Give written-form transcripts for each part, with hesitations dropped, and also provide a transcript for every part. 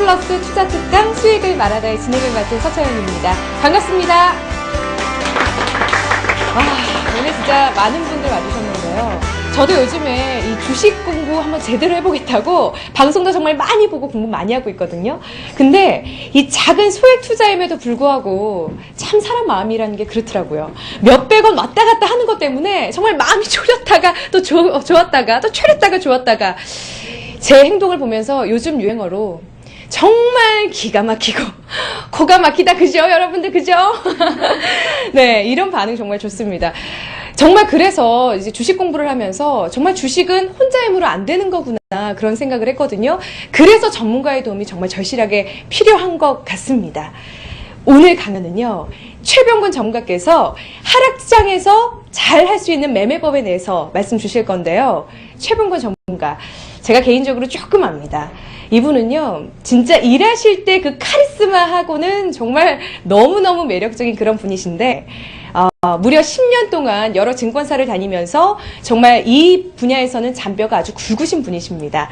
샘플러스 투자 특강 수익을 말하다의 진행을 맡은 서채연입니다. 반갑습니다. 오늘 진짜 많은 분들 와주셨는데요. 저도 요즘에 이 주식 공부 한번 제대로 해보겠다고 방송도 정말 많이 보고 공부 많이 하고 있거든요. 근데 이 작은 소액 투자임에도 불구하고 참 사람 마음이라는 게 그렇더라고요. 몇백 원 왔다 갔다 하는 것 때문에 정말 마음이 졸였다가 또 좋았다가 또 졸였다가 좋았다가 제 행동을 보면서 요즘 유행어로 정말 기가 막히고 코가 막히다, 그죠? 여러분들, 그죠? 네, 이런 반응 정말 좋습니다. 정말 그래서 이제 주식 공부를 하면서 정말 주식은 혼자 힘으로 안 되는 거구나, 그런 생각을 했거든요. 그래서 전문가의 도움이 정말 절실하게 필요한 것 같습니다. 오늘 강연은요, 최병근 전문가께서 하락장에서 잘 할 수 있는 매매법에 대해서 말씀 주실 건데요. 최병근 전문가, 제가 개인적으로 조금 압니다. 이분은요, 진짜 일하실 때 그 카리스마하고는 정말 너무너무 매력적인 그런 분이신데, 무려 10년 동안 여러 증권사를 다니면서 정말 이 분야에서는 잔뼈가 아주 굵으신 분이십니다.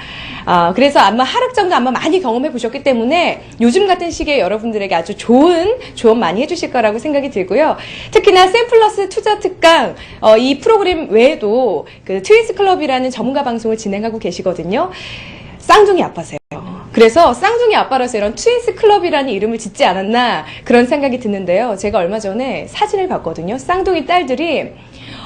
그래서 아마 하락장도 아마 많이 경험해 보셨기 때문에 요즘 같은 시기에 여러분들에게 아주 좋은 조언 많이 해주실 거라고 생각이 들고요. 특히나 샘플러스 투자 특강, 이 프로그램 외에도 그 트윈스 클럽이라는 전문가 방송을 진행하고 계시거든요. 쌍둥이 아빠세요. 그래서 쌍둥이 아빠라서 이런 트윈스 클럽이라는 이름을 짓지 않았나 그런 생각이 드는데요. 제가 얼마 전에 사진을 봤거든요. 쌍둥이 딸들이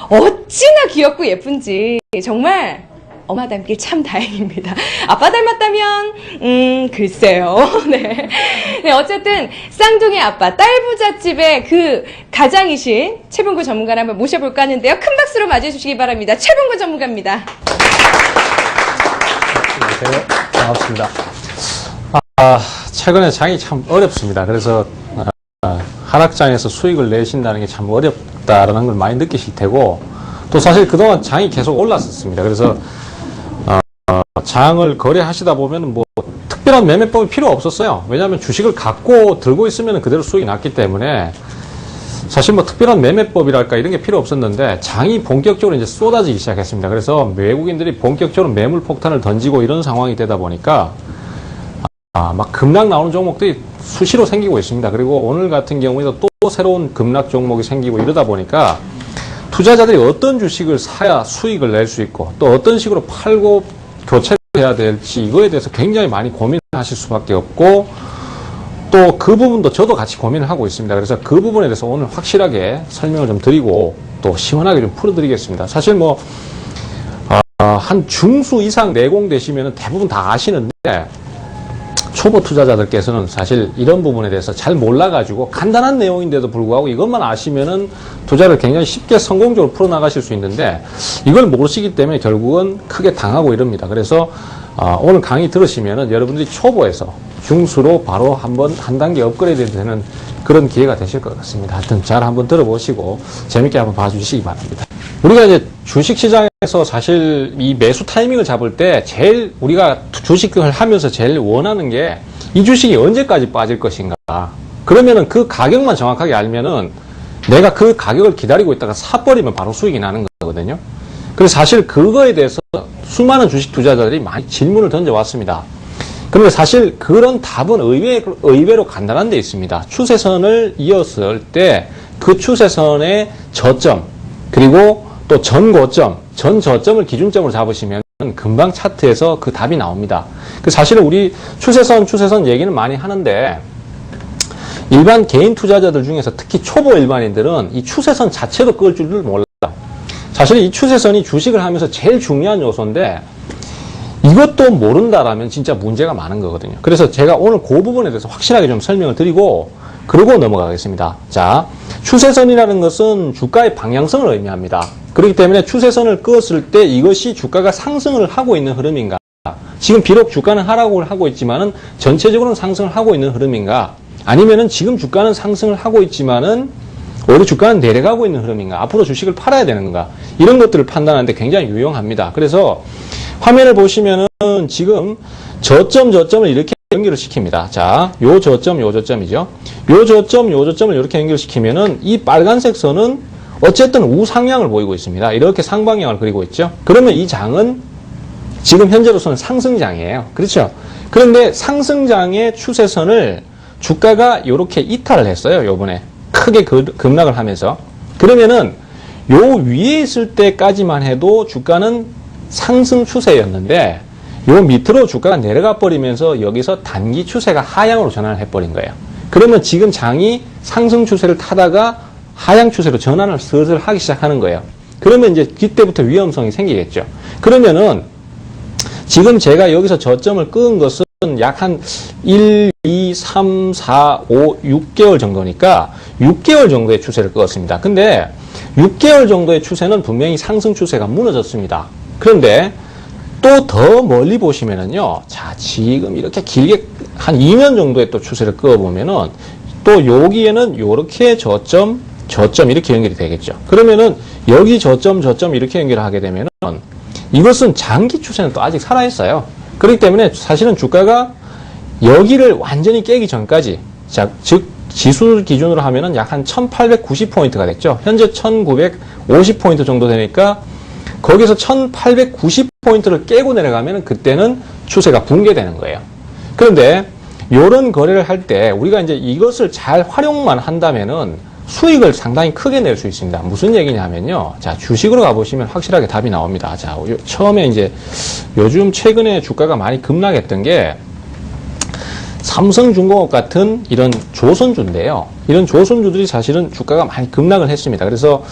어찌나 귀엽고 예쁜지 정말 엄마 닮길 참 다행입니다. 아빠 닮았다면 글쎄요. 네. 네, 어쨌든 쌍둥이 아빠 딸부잣집의 그 가장이신 최병근 전문가를 한번 모셔볼까 하는데요. 큰 박수로 맞이해 주시기 바랍니다. 최병근 전문가입니다. 안녕하세요. 반갑습니다. 최근에 장이 참 어렵습니다. 그래서 하락장에서 수익을 내신다는 게 참 어렵다라는 걸 많이 느끼실 테고, 또 사실 그동안 장이 계속 올랐었습니다. 그래서 장을 거래하시다 보면 뭐 특별한 매매법이 필요 없었어요. 왜냐하면 주식을 갖고 들고 있으면 그대로 수익이 났기 때문에 사실 뭐 특별한 매매법이랄까 이런 게 필요 없었는데, 장이 본격적으로 이제 쏟아지기 시작했습니다. 그래서 외국인들이 본격적으로 매물 폭탄을 던지고 이런 상황이 되다 보니까 막 급락 나오는 종목들이 수시로 생기고 있습니다. 그리고 오늘 같은 경우에도 또 새로운 급락 종목이 생기고 이러다 보니까 투자자들이 어떤 주식을 사야 수익을 낼 수 있고 또 어떤 식으로 팔고 교체를 해야 될지 이거에 대해서 굉장히 많이 고민하실 수밖에 없고, 또 그 부분도 저도 같이 고민을 하고 있습니다. 그래서 그 부분에 대해서 오늘 확실하게 설명을 좀 드리고 또 시원하게 좀 풀어드리겠습니다. 사실 뭐 한 중수 이상 내공되시면 대부분 다 아시는데, 초보 투자자들께서는 사실 이런 부분에 대해서 잘 몰라가지고 간단한 내용인데도 불구하고 이것만 아시면은 투자를 굉장히 쉽게 성공적으로 풀어나가실 수 있는데, 이걸 모르시기 때문에 결국은 크게 당하고 이럽니다. 그래서 오늘 강의 들으시면은 여러분들이 초보에서 중수로 바로 한 단계 업그레이드 되는 그런 기회가 되실 것 같습니다. 하여튼 잘 한번 들어보시고 재밌게 한번 봐주시기 바랍니다. 우리가 이제 주식시장에서 사실 이 매수 타이밍을 잡을 때 제일 우리가 주식을 하면서 제일 원하는 게 이 주식이 언제까지 빠질 것인가. 그러면은 그 가격만 정확하게 알면은 내가 그 가격을 기다리고 있다가 사버리면 바로 수익이 나는 거거든요. 그래서 사실 그거에 대해서 수많은 주식 투자자들이 많이 질문을 던져왔습니다. 그런데 사실 그런 답은 의외로 간단한 데 있습니다. 추세선을 이었을 때 그 추세선의 저점, 그리고 또 전고점, 전저점을 기준점으로 잡으시면 금방 차트에서 그 답이 나옵니다. 사실은 우리 추세선 얘기는 많이 하는데, 일반 개인 투자자들 중에서 특히 초보 일반인들은 이 추세선 자체도 끌 줄을 몰라. 사실 이 추세선이 주식을 하면서 제일 중요한 요소인데, 이것도 모른다라면 진짜 문제가 많은 거거든요. 그래서 제가 오늘 그 부분에 대해서 확실하게 좀 설명을 드리고 그러고 넘어가겠습니다. 자, 추세선이라는 것은 주가의 방향성을 의미합니다. 그렇기 때문에 추세선을 그었을 때 이것이 주가가 상승을 하고 있는 흐름인가, 지금 비록 주가는 하락을 하고 있지만은 전체적으로는 상승을 하고 있는 흐름인가, 아니면은 지금 주가는 상승을 하고 있지만은 오히려 주가는 내려가고 있는 흐름인가, 앞으로 주식을 팔아야 되는 건가, 이런 것들을 판단하는데 굉장히 유용합니다. 그래서 화면을 보시면은 지금 저점을 이렇게 연결을 시킵니다. 자, 요 저점이죠. 요 저점을 이렇게 연결시키면은 이 빨간색 선은 어쨌든 우상향을 보이고 있습니다. 이렇게 상방향을 그리고 있죠. 그러면 이 장은 지금 현재로서는 상승장이에요. 그렇죠? 그런데 상승장의 추세선을 주가가 이렇게 이탈을 했어요. 요번에 크게 급락을 하면서. 그러면은 요 위에 있을 때까지만 해도 주가는 상승 추세였는데 요 밑으로 주가가 내려가 버리면서 여기서 단기 추세가 하향으로 전환을 해버린 거예요. 그러면 지금 장이 상승 추세를 타다가 하향 추세로 전환을 슬슬 하기 시작하는 거예요. 그러면 이제 그때부터 위험성이 생기겠죠. 그러면은 지금 제가 여기서 저점을 끄은 것은 약 한 1, 2, 3, 4, 5, 6개월 정도니까 6개월 정도의 추세를 끄었습니다. 근데 6개월 정도의 추세는 분명히 상승 추세가 무너졌습니다. 그런데 또 더 멀리 보시면은요, 자, 지금 이렇게 길게 한 2년 정도의 또 추세를 끄어보면은 또 여기에는 요렇게 저점 이렇게 연결이 되겠죠. 그러면은 여기 저점 이렇게 연결을 하게 되면은 이것은 장기 추세는 또 아직 살아있어요. 그렇기 때문에 사실은 주가가 여기를 완전히 깨기 전까지, 자, 즉, 지수 기준으로 하면은 약 한 1890포인트가 됐죠. 현재 1950포인트 정도 되니까 거기서 1890포인트를 깨고 내려가면 그때는 추세가 붕괴되는 거예요. 그런데 이런 거래를 할 때 우리가 이제 이것을 잘 활용만 한다면은 수익을 상당히 크게 낼 수 있습니다. 무슨 얘기냐면요. 자, 주식으로 가보시면 확실하게 답이 나옵니다. 자, 처음에 이제 요즘 최근에 주가가 많이 급락했던 게 삼성중공업 같은 이런 조선주인데요. 이런 조선주들이 사실은 주가가 많이 급락을 했습니다. 그래서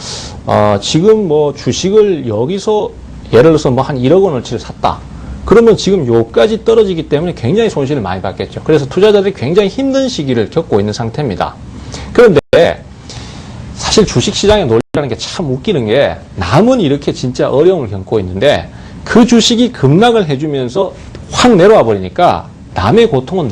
지금 뭐 주식을 여기서 예를 들어서 뭐 한 1억 원어치를 샀다. 그러면 지금 요까지 떨어지기 때문에 굉장히 손실을 많이 받겠죠. 그래서 투자자들이 굉장히 힘든 시기를 겪고 있는 상태입니다. 그런데 사실 주식시장의 논리라는 게 참 웃기는 게 남은 이렇게 진짜 어려움을 겪고 있는데 그 주식이 급락을 해주면서 확 내려와 버리니까 남의 고통은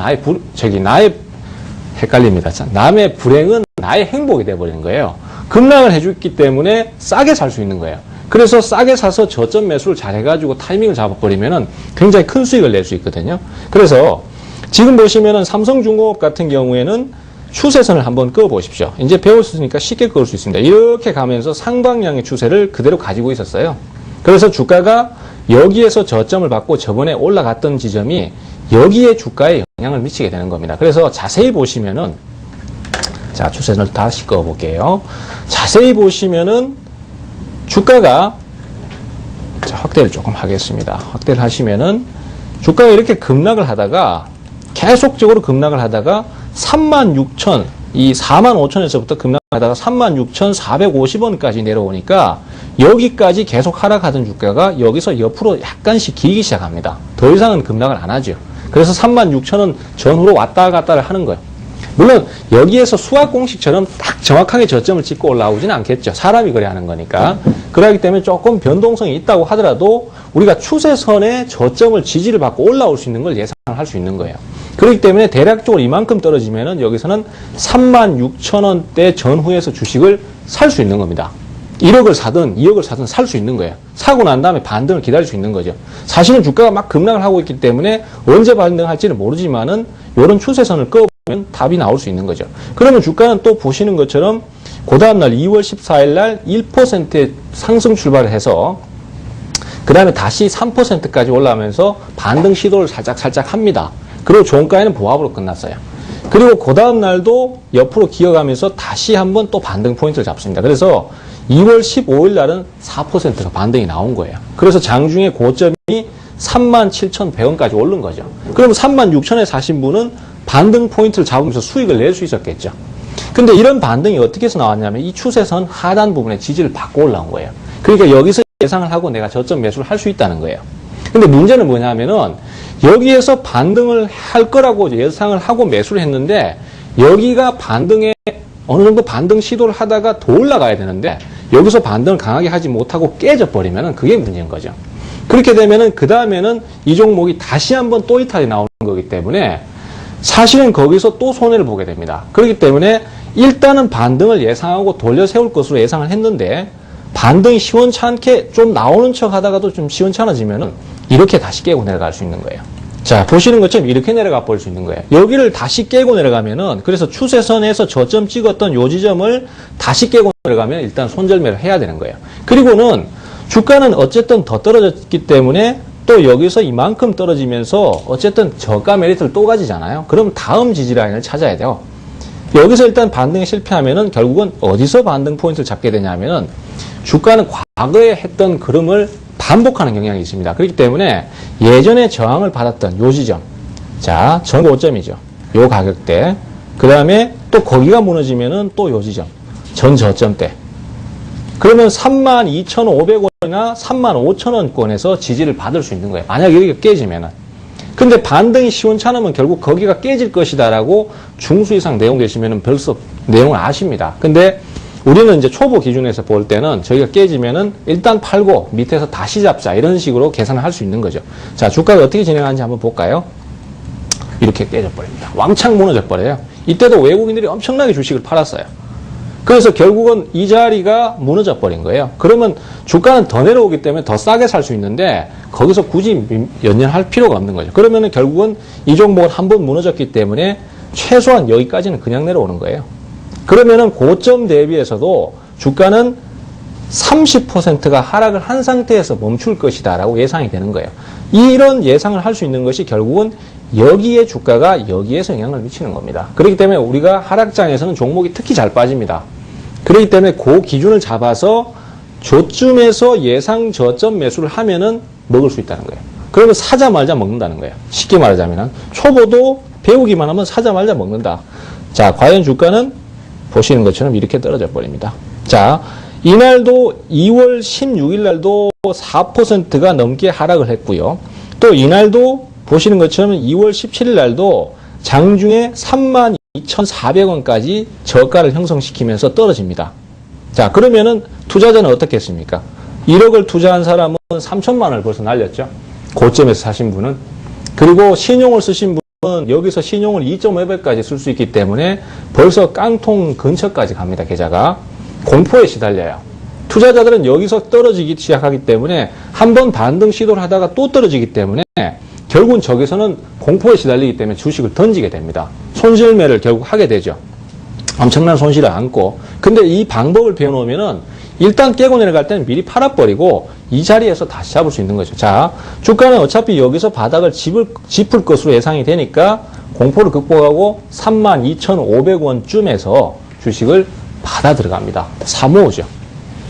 헷갈립니다. 남의 불행은 나의 행복이 돼버리는 거예요. 급락을 해줬기 때문에 싸게 살 수 있는 거예요. 그래서 싸게 사서 저점 매수를 잘 해가지고 타이밍을 잡아버리면은 굉장히 큰 수익을 낼 수 있거든요. 그래서 지금 보시면은 삼성중공업 같은 경우에는 추세선을 한번 그어보십시오. 이제 배웠으니까 쉽게 그을 수 있습니다. 이렇게 가면서 상방향의 추세를 그대로 가지고 있었어요. 그래서 주가가 여기에서 저점을 받고 저번에 올라갔던 지점이 여기에 주가에 영향을 미치게 되는 겁니다. 그래서 자세히 보시면은, 자, 추세선을 다시 그어볼게요. 자세히 보시면은 주가가, 자, 확대를 조금 하겠습니다. 확대를 하시면은 주가가 이렇게 급락을 하다가 계속적으로 급락을 하다가 36,000, 이 45,000에서부터 급락하다가 36,450원까지 내려오니까 여기까지 계속 하락하던 주가가 여기서 옆으로 약간씩 기기 시작합니다. 더 이상은 급락을 안 하죠. 그래서 36,000원 전후로 왔다 갔다를 하는 거예요. 물론 여기에서 수학 공식처럼 딱 정확하게 저점을 찍고 올라오지는 않겠죠. 사람이 그래야 하는 거니까. 그렇기 때문에 조금 변동성이 있다고 하더라도 우리가 추세선의 저점을 지지를 받고 올라올 수 있는 걸 예상할 수 있는 거예요. 그렇기 때문에 대략적으로 이만큼 떨어지면은 여기서는 36,000원대 전후에서 주식을 살 수 있는 겁니다. 1억을 사든 2억을 사든 살 수 있는 거예요. 사고 난 다음에 반등을 기다릴 수 있는 거죠. 사실은 주가가 막 급락을 하고 있기 때문에 언제 반등할지는 모르지만은 이런 추세선을 그어보면 답이 나올 수 있는 거죠. 그러면 주가는 또 보시는 것처럼 그 다음날 2월 14일 날 1%의 상승 출발을 해서 그 다음에 다시 3%까지 올라오면서 반등 시도를 살짝 합니다. 그리고 종가에는 보합으로 끝났어요. 그리고 그 다음 날도 옆으로 기어가면서 다시 한번 또 반등 포인트를 잡습니다. 그래서 2월 15일 날은 4%가 반등이 나온 거예요. 그래서 장중에 고점이 37,100원까지 오른 거죠. 그럼 36,000원에 사신 분은 반등 포인트를 잡으면서 수익을 낼 수 있었겠죠. 근데 이런 반등이 어떻게 해서 나왔냐면 이 추세선 하단 부분에 지지를 받고 올라온 거예요. 그러니까 여기서 예상을 하고 내가 저점 매수를 할 수 있다는 거예요. 근데 문제는 뭐냐면은 여기에서 반등을 할 거라고 예상을 하고 매수를 했는데 여기가 반등에 어느 정도 반등 시도를 하다가 더 올라가야 되는데 여기서 반등을 강하게 하지 못하고 깨져버리면은 그게 문제인 거죠. 그렇게 되면은 그 다음에는 이 종목이 다시 한번 또 이탈이 나오는 거기 때문에 사실은 거기서 또 손해를 보게 됩니다. 그렇기 때문에 일단은 반등을 예상하고 돌려 세울 것으로 예상을 했는데 반등이 시원찮게 좀 나오는 척 하다가도 좀 시원찮아지면은 이렇게 다시 깨고 내려갈 수 있는 거예요. 자, 보시는 것처럼 이렇게 내려가 버릴 수 있는 거예요. 여기를 다시 깨고 내려가면은, 그래서 추세선에서 저점 찍었던 요 지점을 다시 깨고 내려가면 일단 손절매를 해야 되는 거예요. 그리고는 주가는 어쨌든 더 떨어졌기 때문에 또 여기서 이만큼 떨어지면서 어쨌든 저가 메리트를 또 가지잖아요. 그럼 다음 지지라인을 찾아야 돼요. 여기서 일단 반등에 실패하면은 결국은 어디서 반등 포인트를 잡게 되냐면은 주가는 과거에 했던 그름을 반복하는 경향이 있습니다. 그렇기 때문에 예전에 저항을 받았던 요 지점, 자, 전 고점이죠. 요 가격대. 그 다음에 또 거기가 무너지면은 또 요 지점, 전 저점대. 그러면 32,500원이나 35,000원권에서 지지를 받을 수 있는 거예요. 만약 여기가 깨지면은. 근데 반등이 시원찮으면 결국 거기가 깨질 것이다라고 중수 이상 내용 되시면은 벌써 내용을 아십니다. 근데 우리는 이제 초보 기준에서 볼 때는 저희가 깨지면은 일단 팔고 밑에서 다시 잡자 이런 식으로 계산을 할 수 있는 거죠. 자, 주가가 어떻게 진행하는지 한번 볼까요? 이렇게 깨져버립니다. 왕창 무너져 버려요. 이때도 외국인들이 엄청나게 주식을 팔았어요. 그래서 결국은 이 자리가 무너져 버린 거예요. 그러면 주가는 더 내려오기 때문에 더 싸게 살 수 있는데 거기서 굳이 연연할 필요가 없는 거죠. 그러면은 결국은 이 종목은 한번 무너졌기 때문에 최소한 여기까지는 그냥 내려오는 거예요. 그러면은 고점 대비해서도 주가는 30%가 하락을 한 상태에서 멈출 것이다라고 예상이 되는 거예요. 이런 예상을 할 수 있는 것이 결국은 여기에 주가가 여기에서 영향을 미치는 겁니다. 그렇기 때문에 우리가 하락장에서는 종목이 특히 잘 빠집니다. 그렇기 때문에 그 기준을 잡아서 저쯤에서 예상 저점 매수를 하면은 먹을 수 있다는 거예요. 그러면 사자마자 먹는다는 거예요. 쉽게 말하자면 초보도 배우기만 하면 사자마자 먹는다. 자, 과연 주가는 보시는 것처럼 이렇게 떨어져 버립니다. 자, 이날도 2월 16일 날도 4%가 넘게 하락을 했고요. 또 이날도 보시는 것처럼 2월 17일 날도 장중에 32,400원까지 저가를 형성시키면서 떨어집니다. 자, 그러면은 투자자는 어떻게 했습니까? 1억을 투자한 사람은 3천만 원을 벌써 날렸죠. 고점에서 사신 분은. 그리고 신용을 쓰신 분은 여기서 신용을 2.5배까지 쓸 수 있기 때문에 벌써 깡통 근처까지 갑니다. 계좌가. 공포에 시달려요. 투자자들은 여기서 떨어지기 시작하기 때문에 한번 반등 시도를 하다가 또 떨어지기 때문에 결국은 저기서는 공포에 시달리기 때문에 주식을 던지게 됩니다. 손실매를 결국 하게 되죠. 엄청난 손실을 안고. 근데 이 방법을 배워놓으면은 일단 깨고 내려갈 때는 미리 팔아버리고 이 자리에서 다시 잡을 수 있는 거죠. 자, 주가는 어차피 여기서 바닥을 짚을 것으로 예상이 되니까 공포를 극복하고 32,500원쯤에서 주식을 받아 들어갑니다. 사모으죠.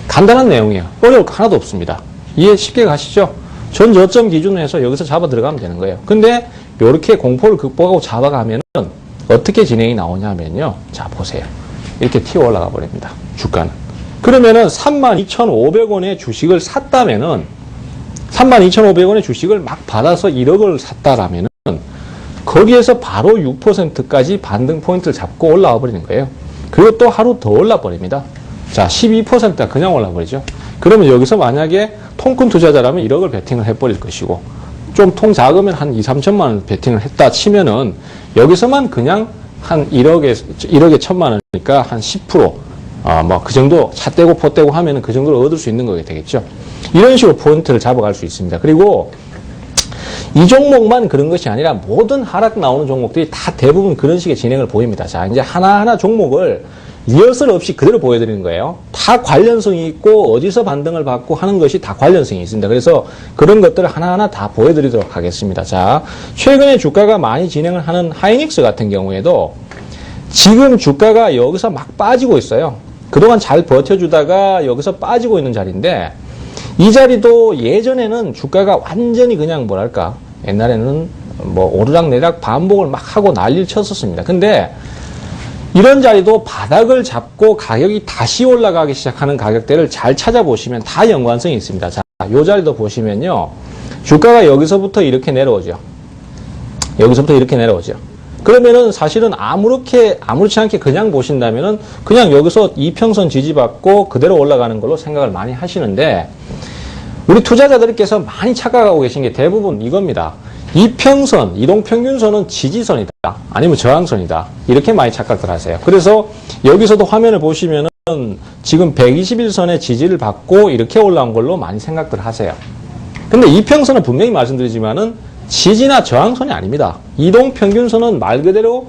간단한 내용이에요. 어려울 거 하나도 없습니다. 이해 쉽게 가시죠? 전 저점 기준으로 해서 여기서 잡아 들어가면 되는 거예요. 근데 이렇게 공포를 극복하고 잡아가면은 어떻게 진행이 나오냐면요. 자, 보세요. 이렇게 튀어 올라가 버립니다. 주가는. 그러면은 32,500원의 주식을 샀다면은 32,500원의 주식을 막 받아서 1억을 샀다라면은 거기에서 바로 6%까지 반등 포인트를 잡고 올라와 버리는 거예요. 그리고 또 하루 더 올라 버립니다. 자, 12%가 그냥 올라 버리죠. 그러면 여기서 만약에 통 큰 투자자라면 1억을 베팅을 해버릴 것이고 좀 통 작으면 한 2, 3천만 원 베팅을 했다 치면은 여기서만 그냥 한 1억에 1,000만 원이니까 한 10%, 뭐 그 정도 차 떼고 포 떼고 하면은 그 정도로 얻을 수 있는 거게 되겠죠. 이런 식으로 포인트를 잡아갈 수 있습니다. 그리고 이 종목만 그런 것이 아니라 모든 하락 나오는 종목들이 다 대부분 그런 식의 진행을 보입니다. 자, 이제 하나하나 종목을 리허설 없이 그대로 보여드리는 거예요. 다 관련성이 있고 어디서 반등을 받고 하는 것이 다 관련성이 있습니다. 그래서 그런 것들을 하나하나 다 보여드리도록 하겠습니다. 자, 최근에 주가가 많이 진행을 하는 하이닉스 같은 경우에도 지금 주가가 여기서 막 빠지고 있어요. 그동안 잘 버텨주다가 여기서 빠지고 있는 자리인데 이 자리도 예전에는 주가가 완전히 그냥 뭐랄까 옛날에는 뭐 오르락내리락 반복을 막 하고 난리를 쳤었습니다. 근데 이런 자리도 바닥을 잡고 가격이 다시 올라가기 시작하는 가격대를 잘 찾아보시면 다 연관성이 있습니다. 자, 이 자리도 보시면요. 주가가 여기서부터 이렇게 내려오죠. 여기서부터 이렇게 내려오죠. 그러면은 사실은 아무렇지 않게 그냥 보신다면은 그냥 여기서 이평선 지지받고 그대로 올라가는 걸로 생각을 많이 하시는데 우리 투자자들께서 많이 착각하고 계신 게 대부분 이겁니다. 이평선, 이동평균선은 지지선이다. 아니면 저항선이다. 이렇게 많이 착각들 하세요. 그래서 여기서도 화면을 보시면은 지금 121선의 지지를 받고 이렇게 올라온 걸로 많이 생각들 하세요. 근데 이평선은 분명히 말씀드리지만은 지지나 저항선이 아닙니다. 이동평균선은 말 그대로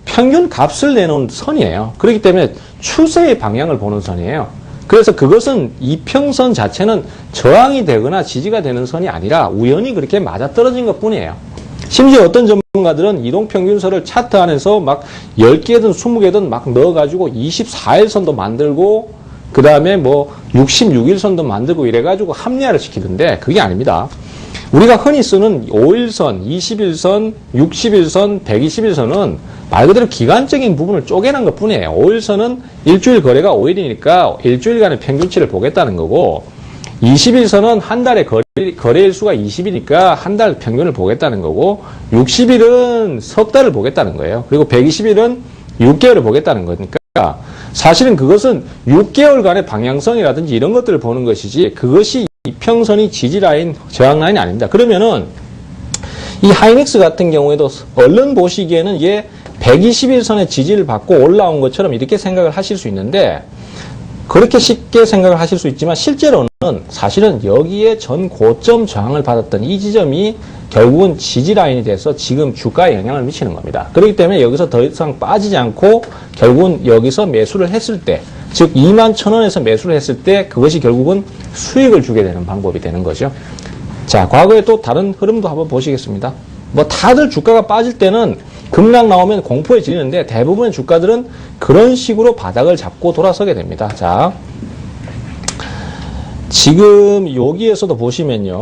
평균 값을 내놓은 선이에요. 그렇기 때문에 추세의 방향을 보는 선이에요. 그래서 그것은 이평선 자체는 저항이 되거나 지지가 되는 선이 아니라 우연히 그렇게 맞아떨어진 것 뿐이에요. 심지어 어떤 전문가들은 이동평균선을 차트 안에서 막 10개든 20개든 막 넣어가지고 24일선도 만들고 그 다음에 뭐 66일선도 만들고 이래가지고 합리화를 시키던데 그게 아닙니다. 우리가 흔히 쓰는 5일선, 21선, 60일선, 120일선은 말 그대로 기간적인 부분을 쪼개는 것 뿐이에요. 5일선은 일주일 거래가 5일이니까 일주일간의 평균치를 보겠다는 거고 21선은 한 달에 거래일 수가 20이니까 한 달 평균을 보겠다는 거고 60일은 석 달을 보겠다는 거예요. 그리고 120일은 6개월을 보겠다는 거니까 사실은 그것은 6개월간의 방향성이라든지 이런 것들을 보는 것이지 그것이 이평선이 지지라인, 저항라인이 아닙니다. 그러면은 이 하이닉스 같은 경우에도 얼른 보시기에는 얘 121선의 지지를 받고 올라온 것처럼 이렇게 생각을 하실 수 있는데 그렇게 쉽게 생각을 하실 수 있지만 실제로는 사실은 여기에 전 고점 저항을 받았던 이 지점이 결국은 지지라인이 돼서 지금 주가에 영향을 미치는 겁니다. 그렇기 때문에 여기서 더 이상 빠지지 않고 결국은 여기서 매수를 했을 때, 즉 21,000원에서 매수를 했을 때 그것이 결국은 수익을 주게 되는 방법이 되는 거죠. 자, 과거에 또 다른 흐름도 한번 보시겠습니다. 뭐 다들 주가가 빠질 때는 급락 나오면 공포에 질리는데 대부분의 주가들은 그런 식으로 바닥을 잡고 돌아서게 됩니다. 자, 지금 여기에서도 보시면요.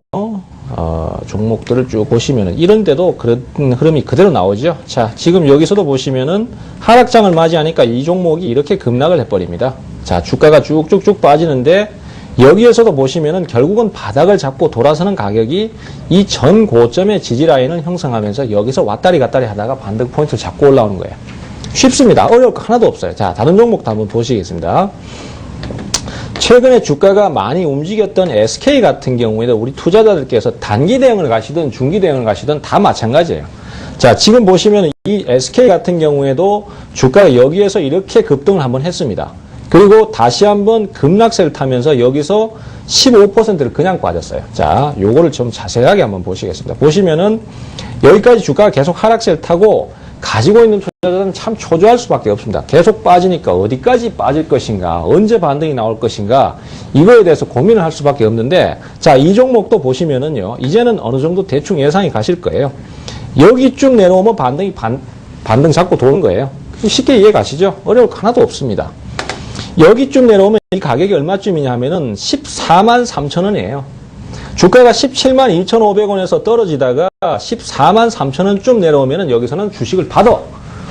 종목들을 쭉 보시면은 이런데도 그런 흐름이 그대로 나오죠. 자, 지금 여기서도 보시면은 하락장을 맞이하니까 이 종목이 이렇게 급락을 해버립니다. 자, 주가가 쭉쭉쭉 빠지는데 여기에서도 보시면은 결국은 바닥을 잡고 돌아서는 가격이 이 전 고점의 지지라인을 형성하면서 여기서 왔다리 갔다리 하다가 반등 포인트를 잡고 올라오는 거예요. 쉽습니다. 어려울 거 하나도 없어요. 자, 다른 종목도 한번 보시겠습니다. 최근에 주가가 많이 움직였던 SK 같은 경우에도 우리 투자자들께서 단기 대응을 가시든 중기 대응을 가시든 다 마찬가지예요. 자, 지금 보시면 이 SK 같은 경우에도 주가가 여기에서 이렇게 급등을 한번 했습니다. 그리고 다시 한번 급락세를 타면서 여기서 15%를 그냥 빠졌어요. 자, 요거를 좀 자세하게 한번 보시겠습니다. 보시면은 여기까지 주가가 계속 하락세를 타고 가지고 있는 투자자들은 참 초조할 수밖에 없습니다. 계속 빠지니까 어디까지 빠질 것인가, 언제 반등이 나올 것인가, 이거에 대해서 고민을 할 수밖에 없는데, 자, 이 종목도 보시면은요, 이제는 어느 정도 대충 예상이 가실 거예요. 여기 쭉 내려오면 반등 잡고 도는 거예요. 쉽게 이해 가시죠? 어려울 거 하나도 없습니다. 여기쯤 내려오면 이 가격이 얼마쯤이냐 하면은 14만 3천 원이에요. 주가가 17만 2,500원에서 떨어지다가 14만 3천 원쯤 내려오면은 여기서는 주식을 받아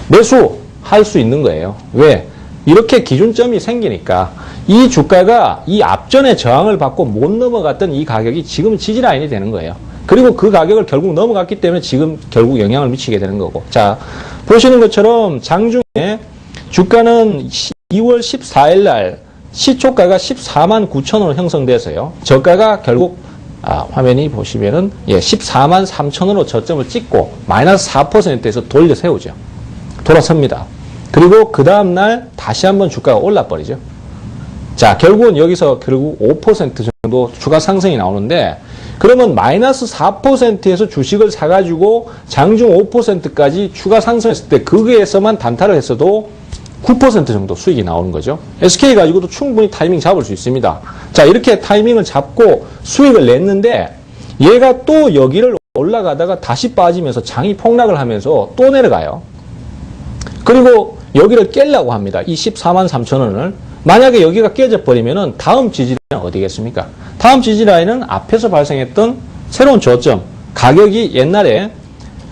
매수할 수 있는 거예요. 왜? 이렇게 기준점이 생기니까 이 주가가 이 앞전에 저항을 받고 못 넘어갔던 이 가격이 지금 지지라인이 되는 거예요. 그리고 그 가격을 결국 넘어갔기 때문에 지금 결국 영향을 미치게 되는 거고. 자, 보시는 것처럼 장중에 주가는 2월 14일 날 시초가가 14만 9천 원으로 형성돼서요. 저가가 결국 화면이 보시면은 14만 3천 원으로 저점을 찍고 마이너스 4%에서 돌려 세우죠. 돌아섭니다. 그리고 그 다음 날 다시 한번 주가가 올라 버리죠. 자, 결국은 여기서 결국 5% 정도 추가 상승이 나오는데 그러면 마이너스 4%에서 주식을 사가지고 장중 5%까지 추가 상승했을 때 거기에서만 단타를 했어도 9% 정도 수익이 나오는 거죠. SK 가지고도 충분히 타이밍 잡을 수 있습니다. 자, 이렇게 타이밍을 잡고 수익을 냈는데 얘가 또 여기를 올라가다가 다시 빠지면서 장이 폭락을 하면서 또 내려가요. 그리고 여기를 깨려고 합니다. 이 14만 3천 원을. 만약에 여기가 깨져버리면은 다음 지지라인은 어디겠습니까? 다음 지지라인은 앞에서 발생했던 새로운 저점. 가격이 옛날에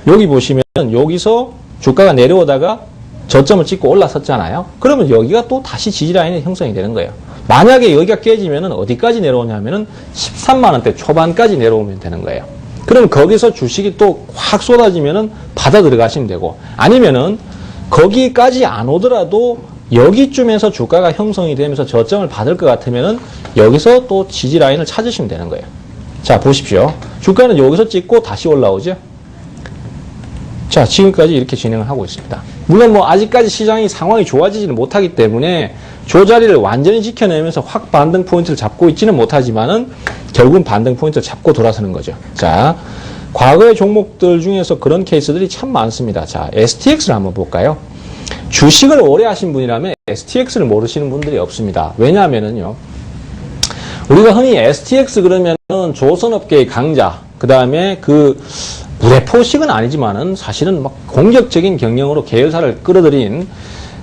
여기 보시면 여기서 주가가 내려오다가 저점을 찍고 올라섰잖아요. 그러면 여기가 또 다시 지지라인이 형성이 되는 거예요. 만약에 여기가 깨지면은 어디까지 내려오냐면은 13만 원대 초반까지 내려오면 되는 거예요. 그럼 거기서 주식이 또 확 쏟아지면은 받아 들어가시면 되고, 아니면은 거기까지 안 오더라도 여기쯤에서 주가가 형성이 되면서 저점을 받을 것 같으면은 여기서 또 지지라인을 찾으시면 되는 거예요. 자, 보십시오. 주가는 여기서 찍고 다시 올라오죠. 자, 지금까지 이렇게 진행을 하고 있습니다. 물론 뭐 아직까지 시장이 상황이 좋아지지는 못하기 때문에 저 자리를 완전히 지켜내면서 확 반등 포인트를 잡고 있지는 못하지만은 결국은 반등 포인트를 잡고 돌아서는 거죠. 자, 과거의 종목들 중에서 그런 케이스들이 참 많습니다. 자, STX를 한번 볼까요? 주식을 오래 하신 분이라면 STX를 모르시는 분들이 없습니다. 왜냐하면은요, 우리가 흔히 STX 그러면은 조선업계의 강자, 그 다음에 그 물의 포식은 아니지만은 사실은 막 공격적인 경영으로 계열사를 끌어들인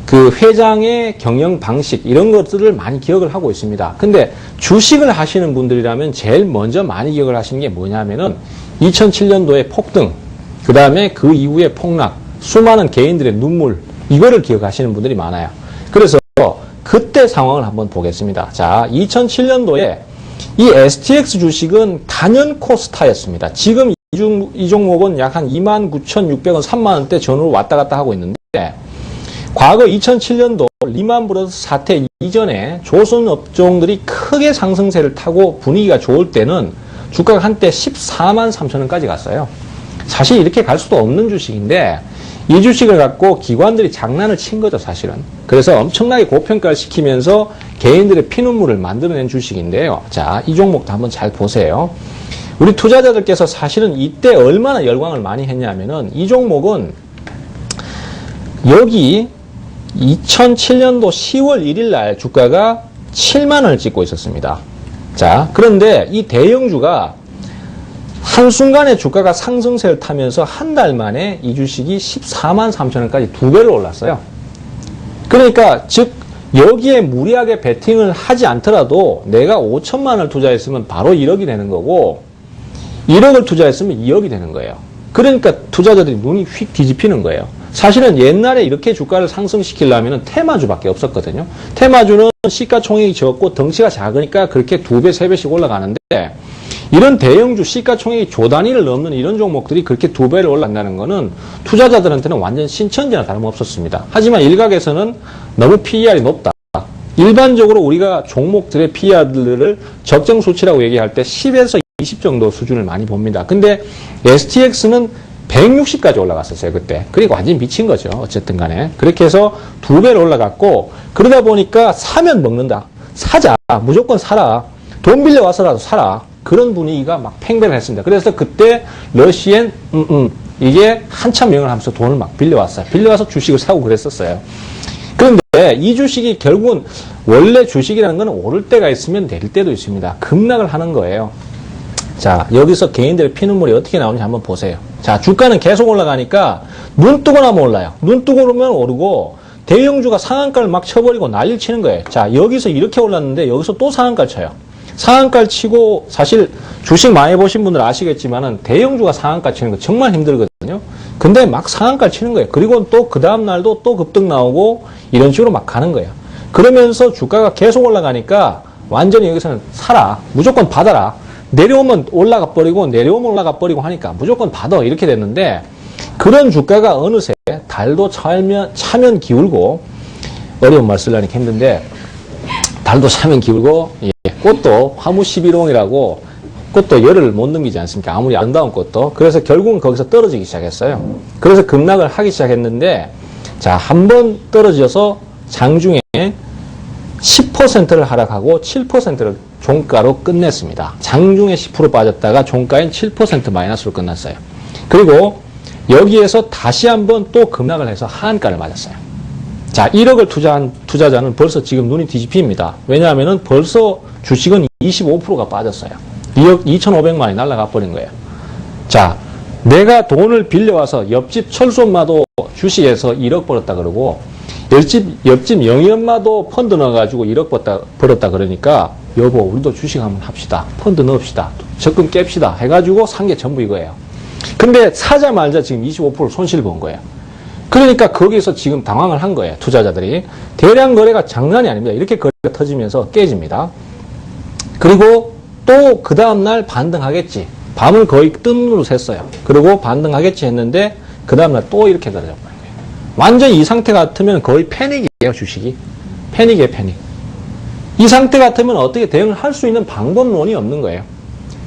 그 회장의 경영 방식 이런 것들을 많이 기억을 하고 있습니다. 근데 주식을 하시는 분들이라면 제일 먼저 많이 기억을 하시는 게 뭐냐면은 2007년도의 폭등, 그 다음에 그 이후의 폭락, 수많은 개인들의 눈물, 이거를 기억하시는 분들이 많아요. 그래서 그때 상황을 한번 보겠습니다. 자, 2007년도에 이 STX 주식은 단연코 스타였습니다. 지금 이 종목은 약 한 29,600원, 3만원대 전후로 왔다 갔다 하고 있는데, 과거 2007년도 리만 브러더스 사태 이전에 조선 업종들이 크게 상승세를 타고 분위기가 좋을 때는 주가가 한때 14만 3천원까지 갔어요. 사실 이렇게 갈 수도 없는 주식인데 이 주식을 갖고 기관들이 장난을 친 거죠, 사실은. 그래서 엄청나게 고평가를 시키면서 개인들의 피눈물을 만들어낸 주식인데요. 자, 이 종목도 한번 잘 보세요. 우리 투자자들께서 사실은 이때 얼마나 열광을 많이 했냐면은 이 종목은 여기 2007년도 10월 1일 날 주가가 7만 원을 찍고 있었습니다. 자, 그런데 이 대형주가 한순간에 주가가 상승세를 타면서 한 달 만에 이 주식이 14만 3천 원까지 2배로 올랐어요. 그러니까 즉 여기에 무리하게 베팅을 하지 않더라도 내가 5천만 원을 투자했으면 바로 1억이 되는 거고 1억을 투자했으면 2억이 되는 거예요. 그러니까 투자자들이 눈이 휙 뒤집히는 거예요. 사실은 옛날에 이렇게 주가를 상승시키려면 테마주밖에 없었거든요. 테마주는 시가총액이 적고 덩치가 작으니까 그렇게 2배, 3배씩 올라가는데 이런 대형주 시가총액이 조 단위를 넘는 이런 종목들이 그렇게 2배를 올라간다는 거는 투자자들한테는 완전 신천지나 다름없었습니다. 하지만 일각에서는 너무 PER이 높다. 일반적으로 우리가 종목들의 PER들을 적정 수치라고 얘기할 때 10에서 20 정도 수준을 많이 봅니다. 근데 STX는 160까지 올라갔었어요, 그때. 그리고 완전히 미친 거죠. 어쨌든 간에. 그렇게 해서 2배로 올라갔고, 그러다 보니까 사면 먹는다. 사자. 무조건 사라. 돈 빌려와서라도 사라. 그런 분위기가 막 팽배를 했습니다. 그래서 그때 러시엔, 이게 한참 명을 하면서 돈을 막 빌려왔어요. 빌려와서 주식을 사고 그랬었어요. 그런데 이 주식이 결국은 원래 주식이라는 건 오를 때가 있으면 내릴 때도 있습니다. 급락을 하는 거예요. 자, 여기서 개인들의 피눈물이 어떻게 나오는지 한번 보세요. 자, 주가는 계속 올라가니까 눈 뜨고 나면 올라요. 눈 뜨고 오르면 오르고 대형주가 상한가를 막 쳐버리고 난리를 치는 거예요. 자, 여기서 이렇게 올랐는데 여기서 또 상한가를 쳐요. 상한가를 치고 사실 주식 많이 보신 분들 아시겠지만은 대형주가 상한가 치는 거 정말 힘들거든요. 근데 막 상한가를 치는 거예요. 그리고 또 그 다음 날도 또 급등 나오고 이런 식으로 막 가는 거예요. 그러면서 주가가 계속 올라가니까 완전히 여기서는 사라. 무조건 받아라. 내려오면 올라가 버리고 내려오면 올라가 버리고 하니까 무조건 받아 이렇게 됐는데 그런 주가가 어느새 달도 차면 기울고 어려운 말 쓰려니까 힘든데 달도 차면 기울고 꽃도 화무 11홍이라고 꽃도 열을 못 넘기지 않습니까? 아무리 아름다운 꽃도. 그래서 결국은 거기서 떨어지기 시작했어요. 그래서 급락을 하기 시작했는데 자, 한번 떨어져서 장중에 10%를 하락하고 7%를 종가로 끝냈습니다. 장중에 10% 빠졌다가 종가엔 7% 마이너스로 끝났어요. 그리고 여기에서 다시 한번 또 급락을 해서 하한가를 맞았어요. 자, 1억을 투자한 투자자는 벌써 지금 눈이 뒤집힙니다. 왜냐하면 벌써 주식은 25%가 빠졌어요. 2억 2,500만 원이 날아가 버린 거예요. 자, 내가 돈을 빌려와서 옆집 철수 엄마도 주식에서 1억 벌었다 그러고 옆집 영희 엄마도 펀드 넣어가지고 1억 벌었다 그러니까 여보 우리도 주식 한번 합시다. 펀드 넣읍시다. 적금 깹시다. 해가지고 산 게 전부 이거예요. 근데 사자마자 지금 25% 손실 본 거예요. 그러니까 거기서 지금 당황을 한 거예요. 투자자들이. 대량 거래가 장난이 아닙니다. 이렇게 거래가 터지면서 깨집니다. 그리고 또 그 다음날 반등하겠지. 밤을 거의 뜬으로 샜어요. 그리고 반등하겠지 했는데 그 다음날 또 이렇게 떨어져 버린 거예요. 완전 이 상태 같으면 거의 패닉이에요. 주식이. 패닉이에요. 패닉. 이 상태 같으면 어떻게 대응을 할 수 있는 방법론이 없는 거예요.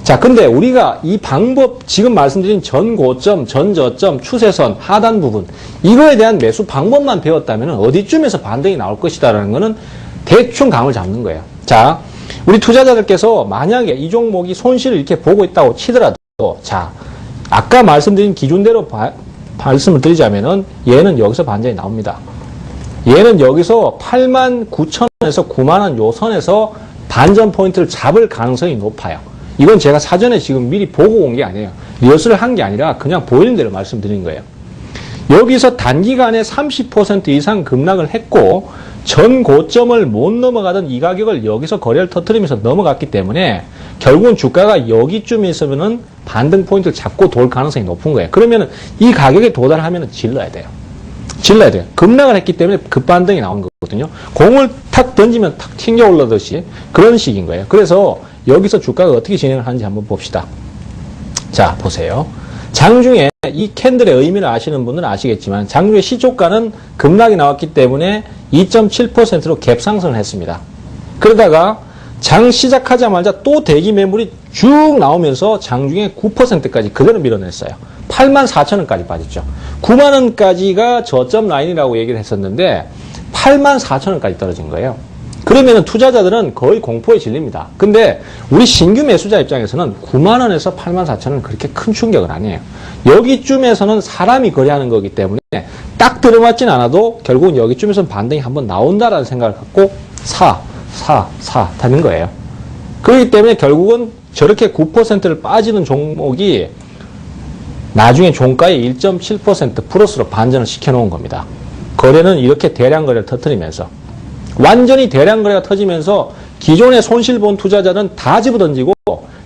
자, 근데 우리가 이 방법, 지금 말씀드린 전고점, 전저점, 추세선, 하단 부분, 이거에 대한 매수 방법만 배웠다면 어디쯤에서 반등이 나올 것이다라는 거는 대충 감을 잡는 거예요. 자, 우리 투자자들께서 만약에 이 종목이 손실을 이렇게 보고 있다고 치더라도, 자, 아까 말씀드린 기준대로 말씀을 드리자면은 얘는 여기서 반전이 나옵니다. 얘는 여기서 89,000원에서 9만원 요 선에서 반전 포인트를 잡을 가능성이 높아요. 이건 제가 사전에 지금 미리 보고 온 게 아니에요. 리허설을 한 게 아니라 그냥 보이는 대로 말씀드린 거예요. 여기서 단기간에 30% 이상 급락을 했고 전 고점을 못 넘어가던 이 가격을 여기서 거래를 터뜨리면서 넘어갔기 때문에 결국은 주가가 여기쯤에 있으면은 반등 포인트를 잡고 돌 가능성이 높은 거예요. 그러면은 이 가격에 도달하면은 질러야 돼요. 질러야 돼요. 급락을 했기 때문에 급반등이 나온 거거든요. 공을 탁 던지면 탁 튕겨 올라듯이 그런 식인 거예요. 그래서 여기서 주가가 어떻게 진행을 하는지 한번 봅시다. 자, 보세요. 장중에 이 캔들의 의미를 아시는 분들은 아시겠지만 장중에 시초가는 급락이 나왔기 때문에 2.7%로 갭 상승을 했습니다. 그러다가 장 시작하자마자 또 대기 매물이 쭉 나오면서 장중에 9%까지 그대로 밀어냈어요. 84,000원까지 빠졌죠. 90,000원까지가 저점 라인이라고 얘기를 했었는데 84,000원까지 떨어진 거예요. 그러면 투자자들은 거의 공포에 질립니다. 근데 우리 신규 매수자 입장에서는 90,000원에서 84,000원은 그렇게 큰 충격은 아니에요. 여기쯤에서는 사람이 거래하는 거기 때문에 딱 들어맞진 않아도 결국은 여기쯤에서는 반등이 한번 나온다라는 생각을 갖고 사는 거예요. 그렇기 때문에 결국은 저렇게 9%를 빠지는 종목이 나중에 종가의 1.7% 플러스로 반전을 시켜놓은 겁니다. 거래는 이렇게 대량 거래를 터뜨리면서 완전히 대량 거래가 터지면서 기존에 손실 본 투자자는 다 집어던지고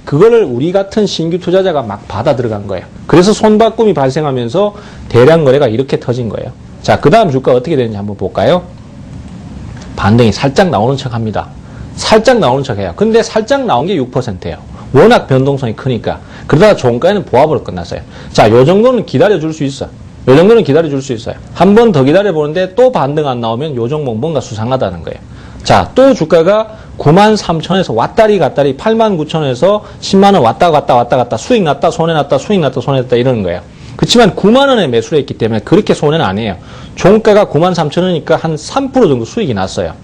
그거를 우리 같은 신규 투자자가 막 받아 들어간 거예요. 그래서 손바꿈이 발생하면서 대량 거래가 이렇게 터진 거예요. 자, 그 다음 주가 어떻게 되는지 한번 볼까요? 반등이 살짝 나오는 척 합니다. 살짝 나오는 척 해요. 근데 살짝 나온 게 6%예요. 워낙 변동성이 크니까. 그러다가 종가에는 보합으로 끝났어요. 자, 요 정도는 기다려줄 수 있어. 요 정도는 기다려줄 수 있어요. 한 번 더 기다려보는데 또 반등 안 나오면 요 종목 뭔가 수상하다는 거예요. 자, 또 주가가 93,000원에서 왔다리 갔다리 89,000원에서 10만원 왔다 갔다 수익 났다 손해 났다 수익 났다 손해 났다 이러는 거예요. 그렇지만 9만원에 매수를 했기 때문에 그렇게 손해는 아니에요. 종가가 93,000원이니까 한 3% 정도 수익이 났어요.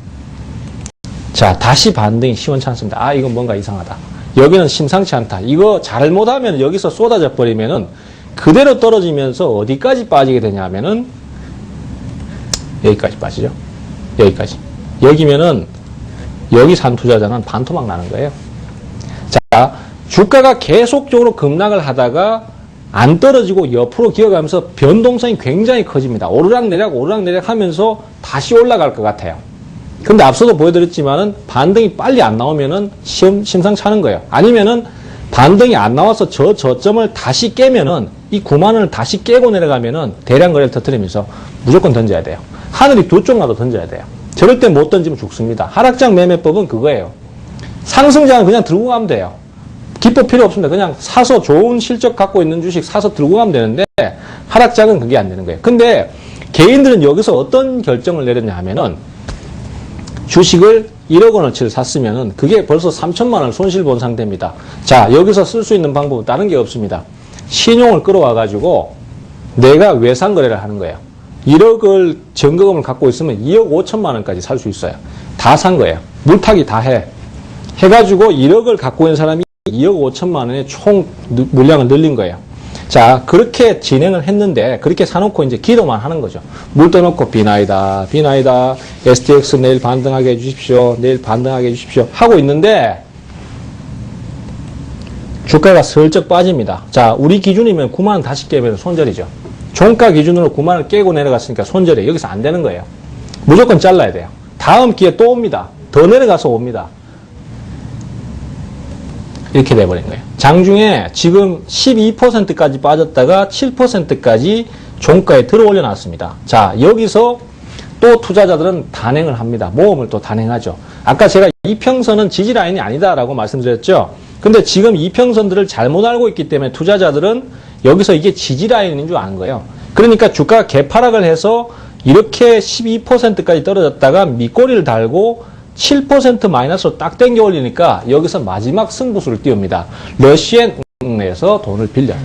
자, 다시 반등이 시원찮습니다. 아, 이건 뭔가 이상하다. 여기는 심상치 않다. 이거 잘못하면 여기서 쏟아져 버리면은 그대로 떨어지면서 어디까지 빠지게 되냐 하면은 여기까지 빠지죠. 여기까지. 여기면은 여기 산 투자자는 반토막 나는 거예요. 자, 주가가 계속적으로 급락을 하다가 안 떨어지고 옆으로 기어가면서 변동성이 굉장히 커집니다. 오르락내락 하면서 다시 올라갈 것 같아요. 근데 앞서도 보여드렸지만은 반등이 빨리 안 나오면은 심상치 않은 거예요. 아니면은 반등이 안 나와서 저점을 다시 깨면은 이 9만원을 다시 깨고 내려가면은 대량 거래를 터뜨리면서 무조건 던져야 돼요. 하늘이 두 쪽마다 던져야 돼요. 저럴 때 못 던지면 죽습니다. 하락장 매매법은 그거예요. 상승장은 그냥 들고 가면 돼요. 기법 필요 없습니다. 그냥 사서 좋은 실적 갖고 있는 주식 사서 들고 가면 되는데 하락장은 그게 안 되는 거예요. 근데 개인들은 여기서 어떤 결정을 내렸냐 하면은 주식을 1억 원어치를 샀으면은 그게 벌써 3천만 원을 손실 본 상태입니다. 자, 여기서 쓸 수 있는 방법은 다른 게 없습니다. 신용을 끌어와가지고 내가 외상 거래를 하는 거예요. 1억을 전거금을 갖고 있으면 2억 5천만 원까지 살 수 있어요. 다 산 거예요. 물타기 다 해가지고 1억을 갖고 있는 사람이 2억 5천만 원의 총 물량을 늘린 거예요. 자, 그렇게 진행을 했는데 그렇게 사놓고 이제 기도만 하는 거죠. 물 떠놓고 비나이다 STX 내일 반등하게 해주십시오. 내일 반등하게 해주십시오. 하고 있는데 주가가 슬쩍 빠집니다. 자, 우리 기준이면 9만 원 다시 깨면 손절이죠. 종가 기준으로 9만 원을 깨고 내려갔으니까 손절이에요. 여기서 안 되는 거예요. 무조건 잘라야 돼요. 다음 기회 또 옵니다. 더 내려가서 옵니다. 이렇게 돼버린 거예요. 장중에 지금 12%까지 빠졌다가 7%까지 종가에 들어 올려놨습니다. 자, 여기서 또 투자자들은 단행을 합니다. 모험을 또 단행하죠. 아까 제가 이평선은 지지라인이 아니다라고 말씀드렸죠. 근데 지금 이평선들을 잘못 알고 있기 때문에 투자자들은 여기서 이게 지지라인인 줄 아는 거예요. 그러니까 주가가 개파락을 해서 이렇게 12%까지 떨어졌다가 밑꼬리를 달고 7% 마이너스로 딱 땡겨 올리니까 여기서 마지막 승부수를 띄웁니다. 러시앤에서 돈을 빌려요.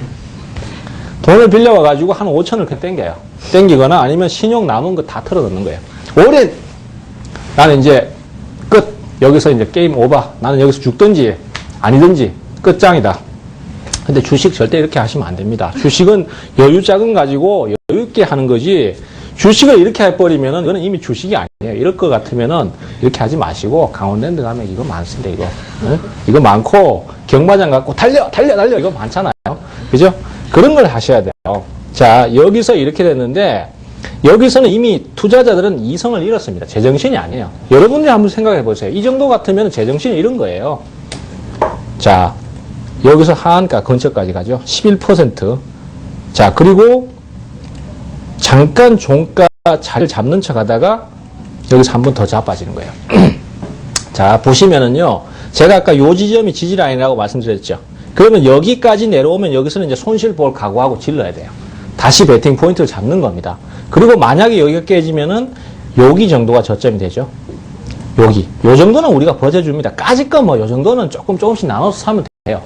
돈을 빌려와가지고 한 5천을 이렇게 땡겨요. 땡기거나 아니면 신용 남은 거 다 털어넣는 거예요. 올해 나는 이제 끝. 여기서 이제 게임 오버. 나는 여기서 죽든지 아니든지 끝장이다. 근데 주식 절대 이렇게 하시면 안 됩니다. 주식은 여유자금 가지고 여유있게 하는 거지 주식을 이렇게 해버리면은 이거는 이미 주식이 아니에요. 이럴 것 같으면은 이렇게 하지 마시고 강원랜드 가면 이거 많습니다. 이거 이거 많고 경마장 갖고 달려 이거 많잖아요. 그죠? 그런 걸 하셔야 돼요. 자, 여기서 이렇게 됐는데 여기서는 이미 투자자들은 이성을 잃었습니다. 제정신이 아니에요. 여러분들이 한번 생각해 보세요. 이 정도 같으면 제정신이 잃은 거예요. 자, 여기서 하한가 근처까지 가죠. 11%. 자, 그리고 잠깐 종가 자리를 잡는 척 하다가 여기서 한 번 더 자빠지는 거예요. 자, 보시면은요. 제가 아까 요 지점이 지지라인이라고 말씀드렸죠. 그러면 여기까지 내려오면 여기서는 이제 손실 볼 각오하고 질러야 돼요. 다시 베팅 포인트를 잡는 겁니다. 그리고 만약에 여기가 깨지면은 여기 정도가 저점이 되죠. 여기. 요 정도는 우리가 버텨줍니다. 까짓 거 요 정도는 조금씩 나눠서 사면 돼요.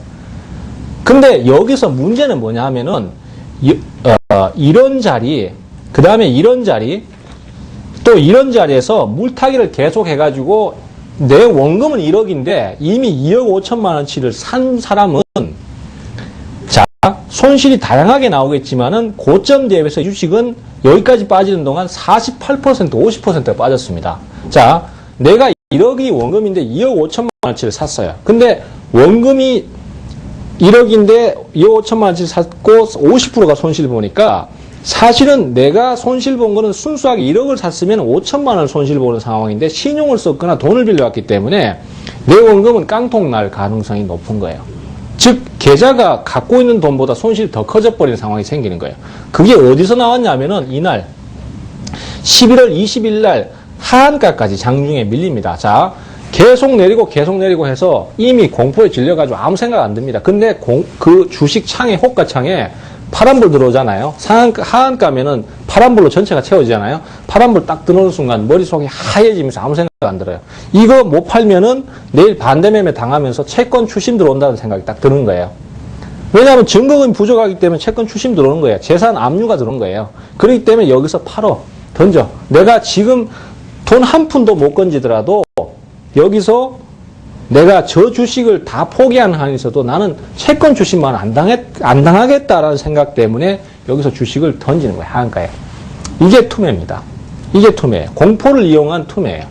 근데 여기서 문제는 뭐냐 하면은, 이런 자리, 그 다음에 이런 자리, 또 이런 자리에서 물타기를 계속 해가지고 내 원금은 1억인데 이미 2억 5천만 원치를 산 사람은 자, 손실이 다양하게 나오겠지만은 고점 대비해서 주식은 여기까지 빠지는 동안 48%, 50%가 빠졌습니다. 자, 내가 1억이 원금인데 2억 5천만 원치를 샀어요. 근데 원금이 1억인데 2억 5천만 원치를 샀고 50%가 손실 보니까 사실은 내가 손실 본 거는 순수하게 1억을 샀으면 5천만 원 손실 보는 상황인데 신용을 썼거나 돈을 빌려왔기 때문에 내 원금은 깡통 날 가능성이 높은 거예요. 즉 계좌가 갖고 있는 돈보다 손실이 더 커져버리는 상황이 생기는 거예요. 그게 어디서 나왔냐면은 이날 11월 20일 날 하한가까지 장중에 밀립니다. 자, 계속 내리고 해서 이미 공포에 질려가지고 아무 생각 안 듭니다. 근데 그 주식 창에, 호가창에 파란불 들어오잖아요. 하한가면은 파란불로 전체가 채워지잖아요. 파란불 딱 들어오는 순간 머릿속이 하얘지면서 아무 생각 안 들어요. 이거 못 팔면은 내일 반대매매 당하면서 채권 추심 들어온다는 생각이 딱 드는 거예요. 왜냐하면 증거금이 부족하기 때문에 채권 추심 들어오는 거예요. 재산 압류가 들어오는 거예요. 그렇기 때문에 여기서 팔어. 던져. 내가 지금 돈 한 푼도 못 건지더라도 여기서 내가 저 주식을 다 포기하는 한에서도 나는 채권 추심만 안 당하겠다라는 생각 때문에 여기서 주식을 던지는 거예요. 하한가에. 이게 투매입니다. 이게 투매예요. 공포를 이용한 투매예요.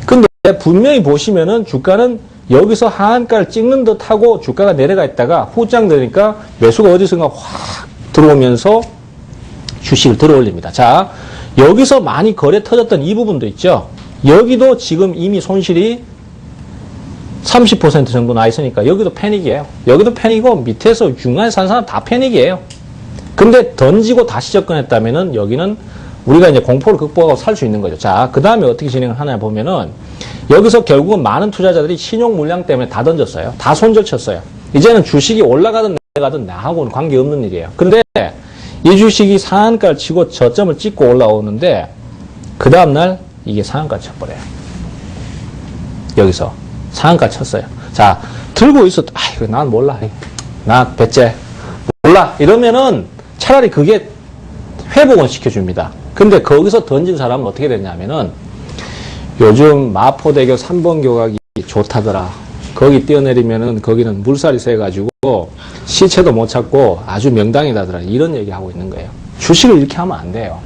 근데 분명히 보시면은 주가는 여기서 하한가를 찍는 듯 하고 주가가 내려가 있다가 후장 되니까 매수가 어디선가 확 들어오면서 주식을 들어 올립니다. 자, 여기서 많이 거래 터졌던 이 부분도 있죠. 여기도 지금 이미 손실이 30% 정도 나 있으니까 여기도 패닉이에요. 여기도 패닉이고 밑에서 중간에 산 사람 다 패닉이에요. 근데 던지고 다시 접근했다면은 여기는 우리가 이제 공포를 극복하고 살 수 있는 거죠. 자, 그 다음에 어떻게 진행을 하냐 보면은 여기서 결국은 많은 투자자들이 신용 물량 때문에 다 던졌어요. 다 손절 쳤어요. 이제는 주식이 올라가든 내려가든 나하고는 관계없는 일이에요. 근데 이 주식이 상한가를 치고 저점을 찍고 올라오는데 그 다음날 이게 상한가 쳐버려요. 여기서 상한가 쳤어요. 자, 들고 있어. 이거 난 몰라. 나 배째. 몰라. 이러면은 차라리 그게 회복은 시켜줍니다. 근데 거기서 던진 사람은 어떻게 됐냐면은 요즘 마포대교 3번 교각이 좋다더라. 거기 뛰어내리면은 거기는 물살이 세가지고 시체도 못 찾고 아주 명당이다더라. 이런 얘기 하고 있는 거예요. 주식을 이렇게 하면 안 돼요.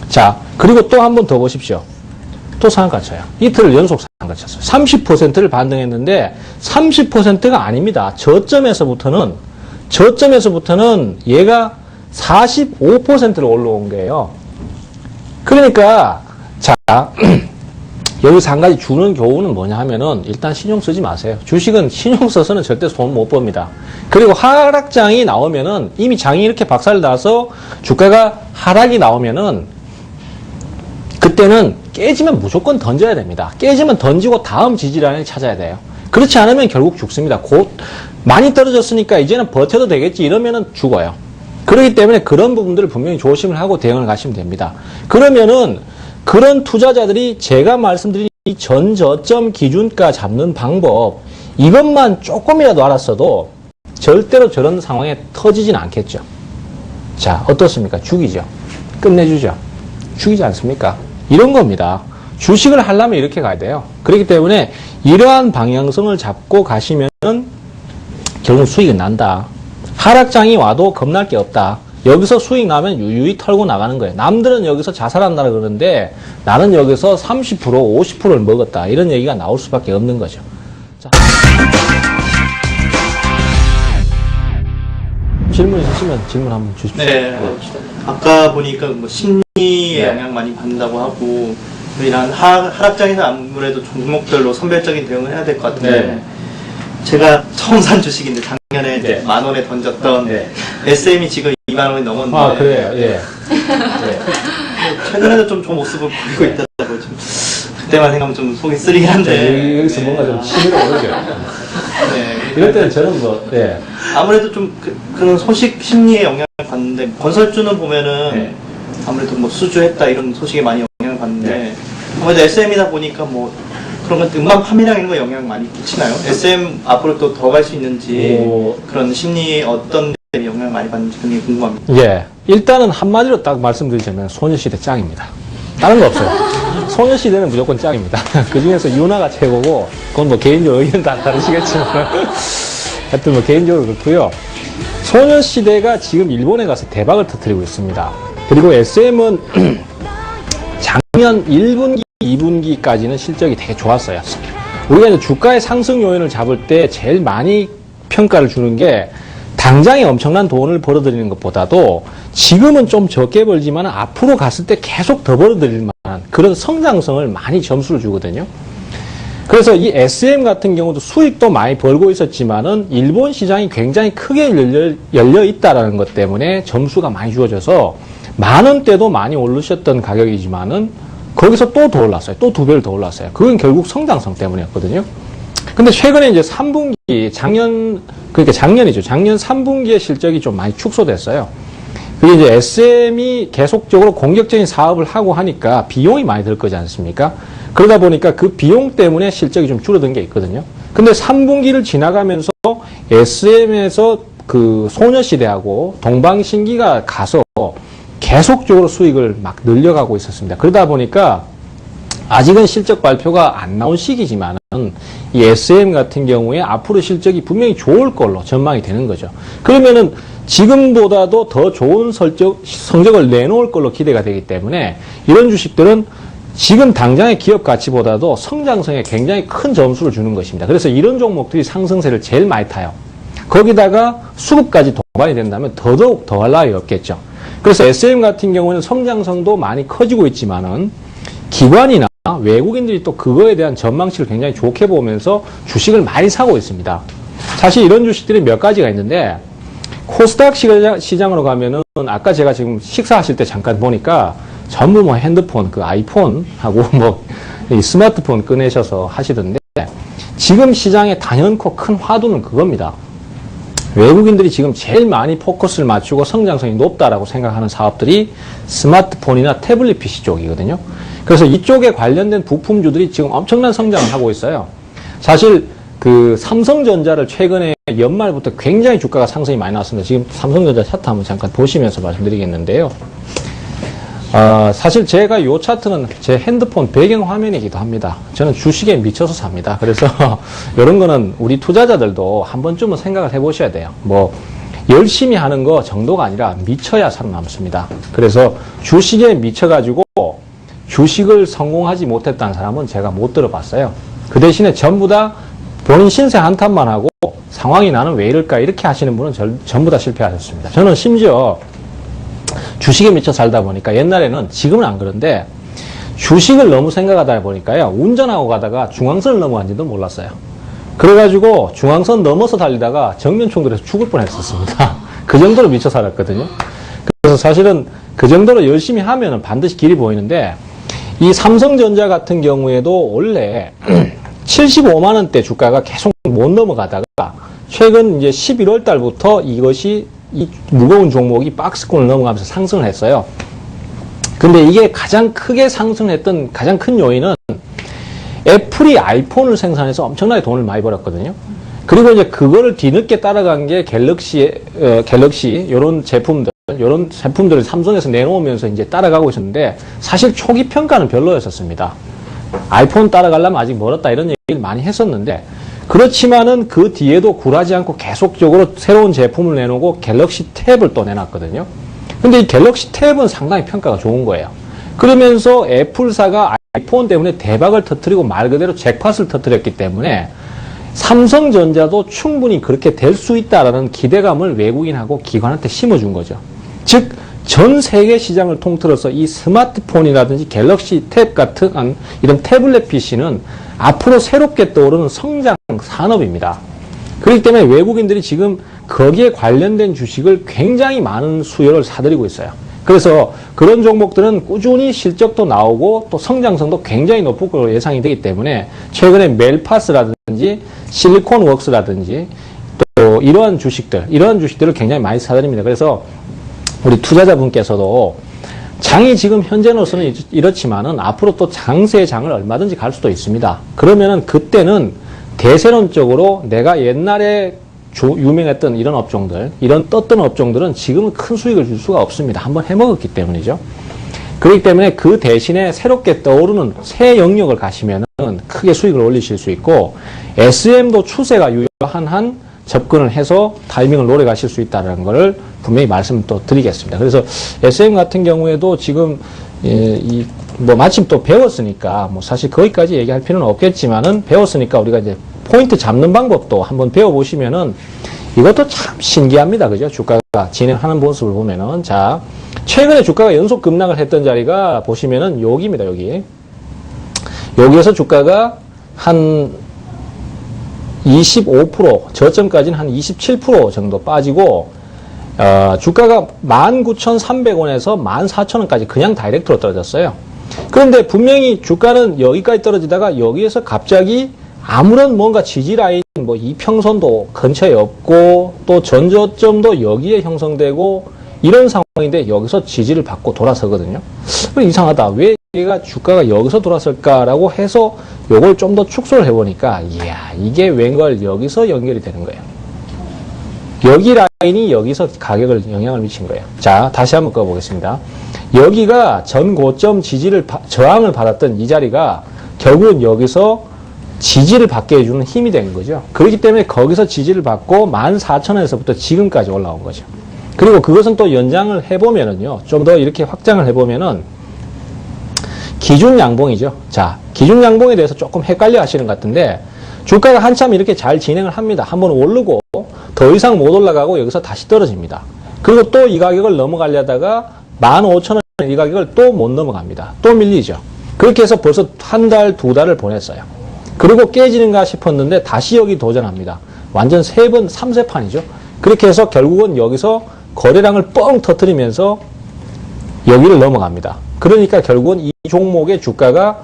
자, 그리고 또 한 번 더 보십시오. 또 상한가 쳐요. 이틀을 연속 상한가 쳤어요. 30%를 반등했는데 30%가 아닙니다. 저점에서부터는 얘가 45%를 올라온 거예요. 그러니까 자, 여기서 한 가지 주는 교훈은 뭐냐 하면은 일단 신용 쓰지 마세요. 주식은 신용 써서는 절대 돈 못 법니다. 그리고 하락장이 나오면은 이미 장이 이렇게 박살 나서 주가가 하락이 나오면은 그때는 깨지면 무조건 던져야 됩니다. 깨지면 던지고 다음 지지라인을 찾아야 돼요. 그렇지 않으면 결국 죽습니다. 곧 많이 떨어졌으니까 이제는 버텨도 되겠지 이러면은 죽어요. 그렇기 때문에 그런 부분들을 분명히 조심을 하고 대응을 가시면 됩니다. 그러면은 그런 투자자들이 제가 말씀드린 이 전저점 기준가 잡는 방법 이것만 조금이라도 알았어도 절대로 저런 상황에 터지진 않겠죠. 자, 어떻습니까? 죽이죠. 끝내주죠. 죽이지 않습니까? 이런 겁니다. 주식을 하려면 이렇게 가야 돼요. 그렇기 때문에 이러한 방향성을 잡고 가시면은 결국 수익은 난다. 하락장이 와도 겁날 게 없다. 여기서 수익 나면 유유히 털고 나가는 거예요. 남들은 여기서 자살한다고 그러는데 나는 여기서 30%, 50%를 먹었다. 이런 얘기가 나올 수밖에 없는 거죠. 자. 질문 있으시면 질문 한번 주십시오. 네. 아까 보니까 뭐 심리에 네. 영향 많이 받는다고 하고 이런 하락장에서 아무래도 종목별로 선별적인 대응을 해야 될 것 같은데 네. 제가 처음 산 주식인데 작년에 네. 10,000원에 던졌던 네. SM이 지금 2만 원이 넘었는데 아, 그래요. 예. 네. 최근에도 좀 모습을 보이고 있더라고요. 좀 그때만 생각하면 좀 속이 쓰리긴 한데 여기서 뭔가 좀 치밀어 오르죠. 네. 이럴 때는 저는 뭐, 네. 아무래도 좀 그런 소식 심리에 영향을 받는데 건설주는 보면은 네. 아무래도 뭐 수주했다 이런 소식에 많이 영향을 받는데 네. 아무래도 SM이다 보니까 뭐 그런 건 음반 판매량 이런 거 영향 많이 끼치나요? SM 앞으로 또 더 갈 수 있는지 그런 심리에 어떤 데 영향을 많이 받는지 굉장히 궁금합니다. 예. 일단은 한마디로 딱 말씀드리자면 소녀시대 짱입니다. 다른 거 없어요. 소녀시대는 무조건 짱입니다. 그 중에서 유나가 최고고, 그건 뭐 개인적으로 의견 다 다르시겠지만. 하여튼 뭐 개인적으로 그렇고요. 소녀시대가 지금 일본에 가서 대박을 터뜨리고 있습니다. 그리고 SM은 작년 1분기, 2분기까지는 실적이 되게 좋았어요. 우리가 이제 주가의 상승 요인을 잡을 때 제일 많이 평가를 주는 게 당장에 엄청난 돈을 벌어들이는 것보다도 지금은 좀 적게 벌지만 앞으로 갔을 때 계속 더 벌어들일 만한 그런 성장성을 많이 점수를 주거든요. 그래서 이 SM 같은 경우도 수익도 많이 벌고 있었지만은 일본 시장이 굉장히 크게 열려 있다라는 것 때문에 점수가 많이 주어져서 10,000원대도 많이 오르셨던 가격이지만은 거기서 또 더 올랐어요. 또 2배를 더 올랐어요. 그건 결국 성장성 때문이었거든요. 근데 최근에 이제 3분기, 그러니까 작년이죠. 작년 3분기의 실적이 좀 많이 축소됐어요. 그게 이제 SM이 계속적으로 공격적인 사업을 하고 하니까 비용이 많이 들 거지 않습니까? 그러다 보니까 그 비용 때문에 실적이 좀 줄어든 게 있거든요. 근데 3분기를 지나가면서 SM에서 그 소녀시대하고 동방신기가 가서 계속적으로 수익을 막 늘려가고 있었습니다. 그러다 보니까 아직은 실적 발표가 안 나온 시기지만은 이 SM 같은 경우에 앞으로 실적이 분명히 좋을 걸로 전망이 되는 거죠. 그러면은 지금보다도 더 좋은 성적을 내놓을 걸로 기대가 되기 때문에 이런 주식들은 지금 당장의 기업 가치보다도 성장성에 굉장히 큰 점수를 주는 것입니다. 그래서 이런 종목들이 상승세를 제일 많이 타요. 거기다가 수급까지 동반이 된다면 더더욱 더할 나위 없겠죠. 그래서 SM 같은 경우는 성장성도 많이 커지고 있지만은 기관이나 외국인들이 또 그거에 대한 전망치를 굉장히 좋게 보면서 주식을 많이 사고 있습니다. 사실 이런 주식들이 몇 가지가 있는데 코스닥 시장으로 가면은 아까 제가 지금 식사하실 때 잠깐 보니까 전부 뭐 핸드폰, 그 아이폰하고 뭐 이 스마트폰 꺼내셔서 하시던데 지금 시장의 단연코 큰 화두는 그겁니다. 외국인들이 지금 제일 많이 포커스를 맞추고 성장성이 높다라고 생각하는 사업들이 스마트폰이나 태블릿 PC 쪽이거든요. 그래서 이쪽에 관련된 부품주들이 지금 엄청난 성장을 하고 있어요. 사실 그 삼성전자를 최근에 연말부터 굉장히 주가가 상승이 많이 나왔습니다. 지금 삼성전자 차트 한번 잠깐 보시면서 말씀드리겠는데요. 사실 제가 이 차트는 제 핸드폰 배경 화면이기도 합니다. 저는 주식에 미쳐서 삽니다. 그래서 이런 거는 우리 투자자들도 한 번쯤은 생각을 해보셔야 돼요. 뭐 열심히 하는 거 정도가 아니라 미쳐야 살아남습니다. 그래서 주식에 미쳐가지고 주식을 성공하지 못했다는 사람은 제가 못 들어봤어요. 그 대신에 전부 다 본인 신세 한탄만 하고 상황이 나는 왜 이럴까 이렇게 하시는 분은 전부 다 실패하셨습니다. 저는 심지어 주식에 미쳐 살다 보니까 옛날에는 지금은 안 그런데 주식을 너무 생각하다 보니까요. 운전하고 가다가 중앙선을 넘어간지도 몰랐어요. 그래가지고 중앙선 넘어서 달리다가 정면총들에서 죽을 뻔했었습니다. 그 정도로 미쳐 살았거든요. 그래서 사실은 그 정도로 열심히 하면은 반드시 길이 보이는데 이 삼성전자 같은 경우에도 원래 75만 원대 주가가 계속 못 넘어가다가 최근 이제 11월 달부터 이것이 이 무거운 종목이 박스권을 넘어가면서 상승을 했어요. 근데 이게 가장 크게 상승했던 가장 큰 요인은 애플이 아이폰을 생산해서 엄청나게 돈을 많이 벌었거든요. 그리고 이제 그거를 뒤늦게 따라간 게 갤럭시 이런 제품들을 삼성에서 내놓으면서 이제 따라가고 있었는데 사실 초기 평가는 별로였었습니다. 아이폰 따라가려면 아직 멀었다 이런 얘기를 많이 했었는데 그렇지만은 그 뒤에도 굴하지 않고 계속적으로 새로운 제품을 내놓고 갤럭시 탭을 또 내놨거든요. 근데 이 갤럭시 탭은 상당히 평가가 좋은 거예요. 그러면서 애플사가 아이폰 때문에 대박을 터뜨리고 말 그대로 잭팟을 터뜨렸기 때문에 삼성전자도 충분히 그렇게 될 수 있다라는 기대감을 외국인하고 기관한테 심어준 거죠. 즉, 전 세계 시장을 통틀어서 이 스마트폰이라든지 갤럭시 탭 같은 이런 태블릿 PC는 앞으로 새롭게 떠오르는 성장 산업입니다. 그렇기 때문에 외국인들이 지금 거기에 관련된 주식을 굉장히 많은 수요를 사들이고 있어요. 그래서 그런 종목들은 꾸준히 실적도 나오고 또 성장성도 굉장히 높을 걸로 예상이 되기 때문에 최근에 멜파스라든지 실리콘웍스라든지 또 이러한 주식들을 굉장히 많이 사들입니다. 그래서 우리 투자자분께서도 장이 지금 현재로서는 이렇지만은 앞으로 또 장세의 장을 얼마든지 갈 수도 있습니다. 그러면은 그때는 대세론적으로 내가 옛날에 유명했던 이런 업종들, 이런 떴던 업종들은 지금은 큰 수익을 줄 수가 없습니다. 한번 해먹었기 때문이죠. 그렇기 때문에 그 대신에 새롭게 떠오르는 새 영역을 가시면은 크게 수익을 올리실 수 있고, SM도 추세가 유효한 한 접근을 해서 타이밍을 노래 가실 수 있다는 것을 분명히 말씀 또 드리겠습니다. 그래서 SM 같은 경우에도 지금 마침 또 배웠으니까 사실 거기까지 얘기할 필요는 없겠지만은 배웠으니까 우리가 이제 포인트 잡는 방법도 한번 배워보시면은 이것도 참 신기합니다. 그죠? 주가가 진행하는 모습을 보면은. 자, 최근에 주가가 연속 급락을 했던 자리가 보시면은 여기입니다. 여기에서 주가가 한 25%, 저점까지는 한 27% 정도 빠지고, 주가가 19,300원에서 14,000원까지 그냥 다이렉트로 떨어졌어요. 그런데 분명히 주가는 여기까지 떨어지다가 여기에서 갑자기 아무런 뭔가 지지 라인, 이평선도 근처에 없고, 또 전저점도 여기에 형성되고, 이런 상황인데 여기서 지지를 받고 돌아서거든요. 이상하다. 왜 얘가 주가가 여기서 돌아설까라고 해서 요걸 좀 더 축소를 해보니까, 이야, 이게 웬걸 여기서 연결이 되는 거예요. 여기 라인이 여기서 가격을 영향을 미친 거예요. 자, 다시 한번 꺼보겠습니다. 여기가 전 고점 저항을 받았던 이 자리가 결국은 여기서 지지를 받게 해주는 힘이 된 거죠. 그렇기 때문에 거기서 지지를 받고 14,000원에서부터 지금까지 올라온 거죠. 그리고 그것은 또 연장을 해보면은요, 좀 더 이렇게 확장을 해보면은 기준 양봉이죠. 자, 기준 양봉에 대해서 조금 헷갈려 하시는 것 같은데, 주가가 한참 이렇게 잘 진행을 합니다. 한번 오르고 더 이상 못 올라가고 여기서 다시 떨어집니다. 그리고 또 이 가격을 넘어가려다가 15,000원 이 가격을 또 못 넘어갑니다. 또 밀리죠. 그렇게 해서 벌써 한 달, 두 달을 보냈어요. 그리고 깨지는가 싶었는데 다시 여기 도전합니다. 완전 3번, 3세판이죠. 그렇게 해서 결국은 여기서 거래량을 뻥 터뜨리면서 여기를 넘어갑니다. 그러니까 결국은 이 종목의 주가가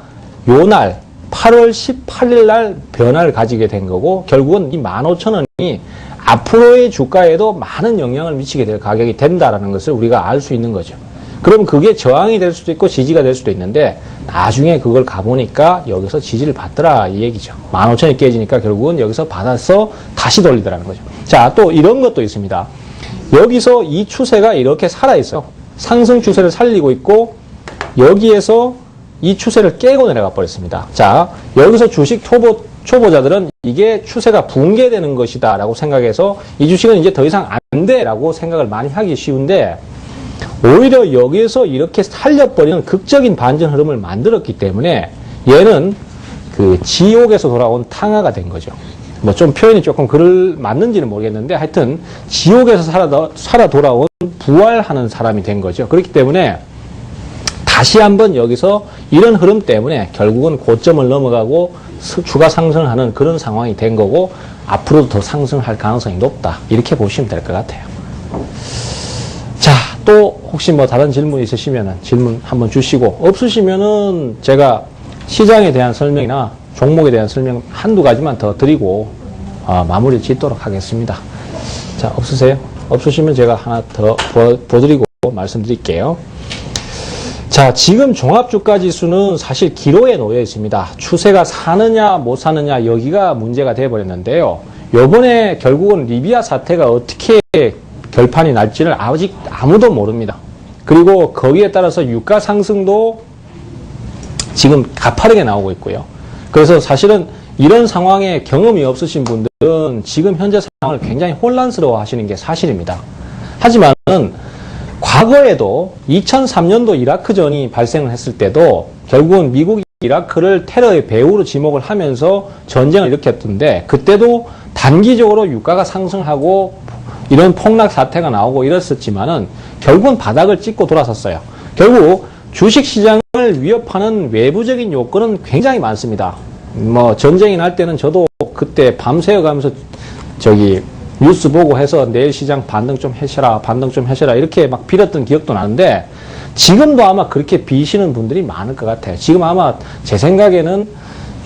요날 8월 18일 날 변화를 가지게 된 거고, 결국은 이 15,000원이 앞으로의 주가에도 많은 영향을 미치게 될 가격이 된다라는 것을 우리가 알 수 있는 거죠. 그럼 그게 저항이 될 수도 있고 지지가 될 수도 있는데, 나중에 그걸 가보니까 여기서 지지를 받더라 이 얘기죠. 15,000원이 깨지니까 결국은 여기서 받아서 다시 돌리더라는 거죠. 자, 또 이런 것도 있습니다. 여기서 이 추세가 이렇게 살아있어요. 상승 추세를 살리고 있고, 여기에서 이 추세를 깨고 내려가 버렸습니다. 자, 여기서 주식 초보자들은 이게 추세가 붕괴되는 것이다 라고 생각해서 이 주식은 이제 더 이상 안 돼 라고 생각을 많이 하기 쉬운데, 오히려 여기에서 이렇게 살려버리는 극적인 반전 흐름을 만들었기 때문에 얘는 그 지옥에서 돌아온 탕화가 된 거죠. 좀 표현이 조금 맞는지는 모르겠는데, 하여튼 지옥에서 살아 돌아온 부활하는 사람이 된 거죠. 그렇기 때문에 다시 한번 여기서 이런 흐름 때문에 결국은 고점을 넘어가고 추가 상승을 하는 그런 상황이 된 거고, 앞으로도 더 상승할 가능성이 높다, 이렇게 보시면 될 것 같아요. 자, 또 혹시 다른 질문 있으시면 질문 한번 주시고, 없으시면은 제가 시장에 대한 설명이나 종목에 대한 설명 한두 가지만 더 드리고 마무리 짓도록 하겠습니다. 자, 없으세요? 없으시면 제가 하나 더 보드리고 말씀드릴게요. 자, 지금 종합주가지수는 사실 기로에 놓여 있습니다. 추세가 사느냐 못 사느냐 여기가 문제가 돼버렸는데요. 요번에 결국은 리비아 사태가 어떻게 결판이 날지를 아직 아무도 모릅니다. 그리고 거기에 따라서 유가 상승도 지금 가파르게 나오고 있고요. 그래서 사실은 이런 상황에 경험이 없으신 분들은 지금 현재 상황을 굉장히 혼란스러워 하시는 게 사실입니다. 하지만은 과거에도 2003년도 이라크전이 발생을 했을 때도 결국은 미국이 이라크를 테러의 배후로 지목을 하면서 전쟁을 일으켰던데 그때도 단기적으로 유가가 상승하고 이런 폭락 사태가 나오고 이랬었지만은 결국은 바닥을 찍고 돌아섰어요. 결국 주식시장을 위협하는 외부적인 요건은 굉장히 많습니다. 뭐 전쟁이 날 때는 저도 그때 밤새워 가면서 뉴스 보고 해서 내일 시장 반등 좀 해셔라, 반등 좀 해셔라 이렇게 막 빌었던 기억도 나는데 지금도 아마 그렇게 비시는 분들이 많을 것 같아요. 지금 아마 제 생각에는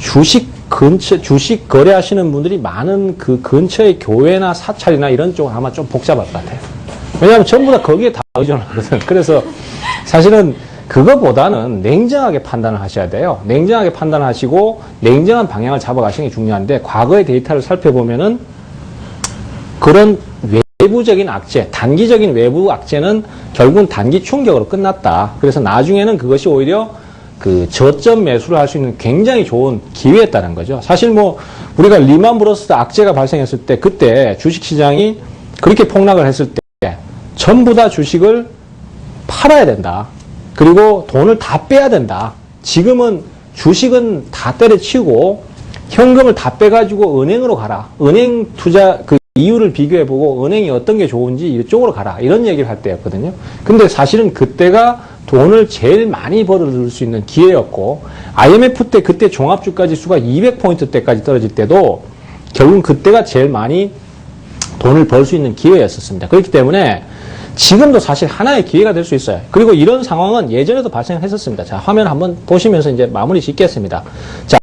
주식 거래하시는 분들이 많은 그 근처의 교회나 사찰이나 이런 쪽은 아마 좀 복잡할 것 같아요. 왜냐하면 전부 다 거기에 다 의존하거든. 그래서 사실은 그거보다는 냉정하게 판단을 하셔야 돼요. 냉정하게 판단하시고 냉정한 방향을 잡아가시는 게 중요한데 과거의 데이터를 살펴보면은 그런 외부적인 악재, 단기적인 외부 악재는 결국은 단기 충격으로 끝났다. 그래서 나중에는 그것이 오히려 그 저점 매수를 할 수 있는 굉장히 좋은 기회였다는 거죠. 사실 뭐 우리가 리만 브러스 악재가 발생했을 때 그때 주식시장이 그렇게 폭락을 했을 때 전부 다 주식을 팔아야 된다. 그리고 돈을 다 빼야 된다. 지금은 주식은 다 때려치우고 현금을 다 빼가지고 은행으로 가라. 은행 투자 그 이유를 비교해보고 은행이 어떤 게 좋은지 이쪽으로 가라. 이런 얘기를 할 때였거든요. 근데 사실은 그때가 돈을 제일 많이 벌어들일 수 있는 기회였고 IMF 때 그때 종합주가 지수가 200포인트대까지 떨어질 때도 결국은 그때가 제일 많이 돈을 벌 수 있는 기회였었습니다. 그렇기 때문에 지금도 사실 하나의 기회가 될 수 있어요. 그리고 이런 상황은 예전에도 발생했었습니다. 자, 화면 한번 보시면서 이제 마무리 짓겠습니다. 자,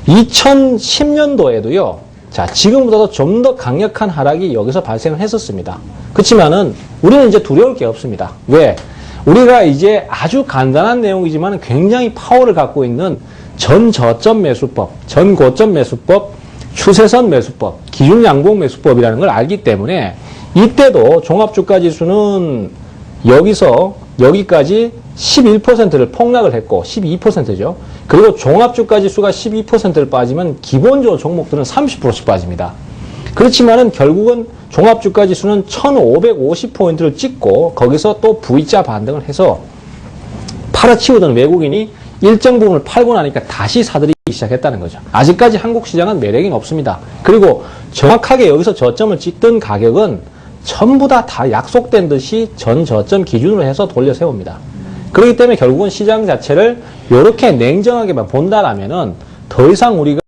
2010년도에도요. 자, 지금보다도 좀 더 강력한 하락이 여기서 발생을 했었습니다. 그렇지만은 우리는 이제 두려울 게 없습니다. 왜? 우리가 이제 아주 간단한 내용이지만 굉장히 파워를 갖고 있는 전저점 매수법, 전고점 매수법, 추세선 매수법, 기준 양봉 매수법이라는 걸 알기 때문에 이때도 종합주가지수는 여기서 여기까지 11%를 폭락을 했고 12%죠. 그리고 종합주가지수가 12%를 빠지면 기본적으로 종목들은 30%씩 빠집니다. 그렇지만은 결국은 종합주가지수는 1550포인트를 찍고 거기서 또 V자 반등을 해서 팔아치우던 외국인이 일정 부분을 팔고 나니까 다시 사들이기 시작했다는 거죠. 아직까지 한국 시장은 매력이 없습니다. 그리고 정확하게 여기서 저점을 찍던 가격은 전부 다 약속된 듯이 전 저점 기준으로 해서 돌려 세웁니다. 그렇기 때문에 결국은 시장 자체를 이렇게 냉정하게만 본다라면은 더 이상 우리가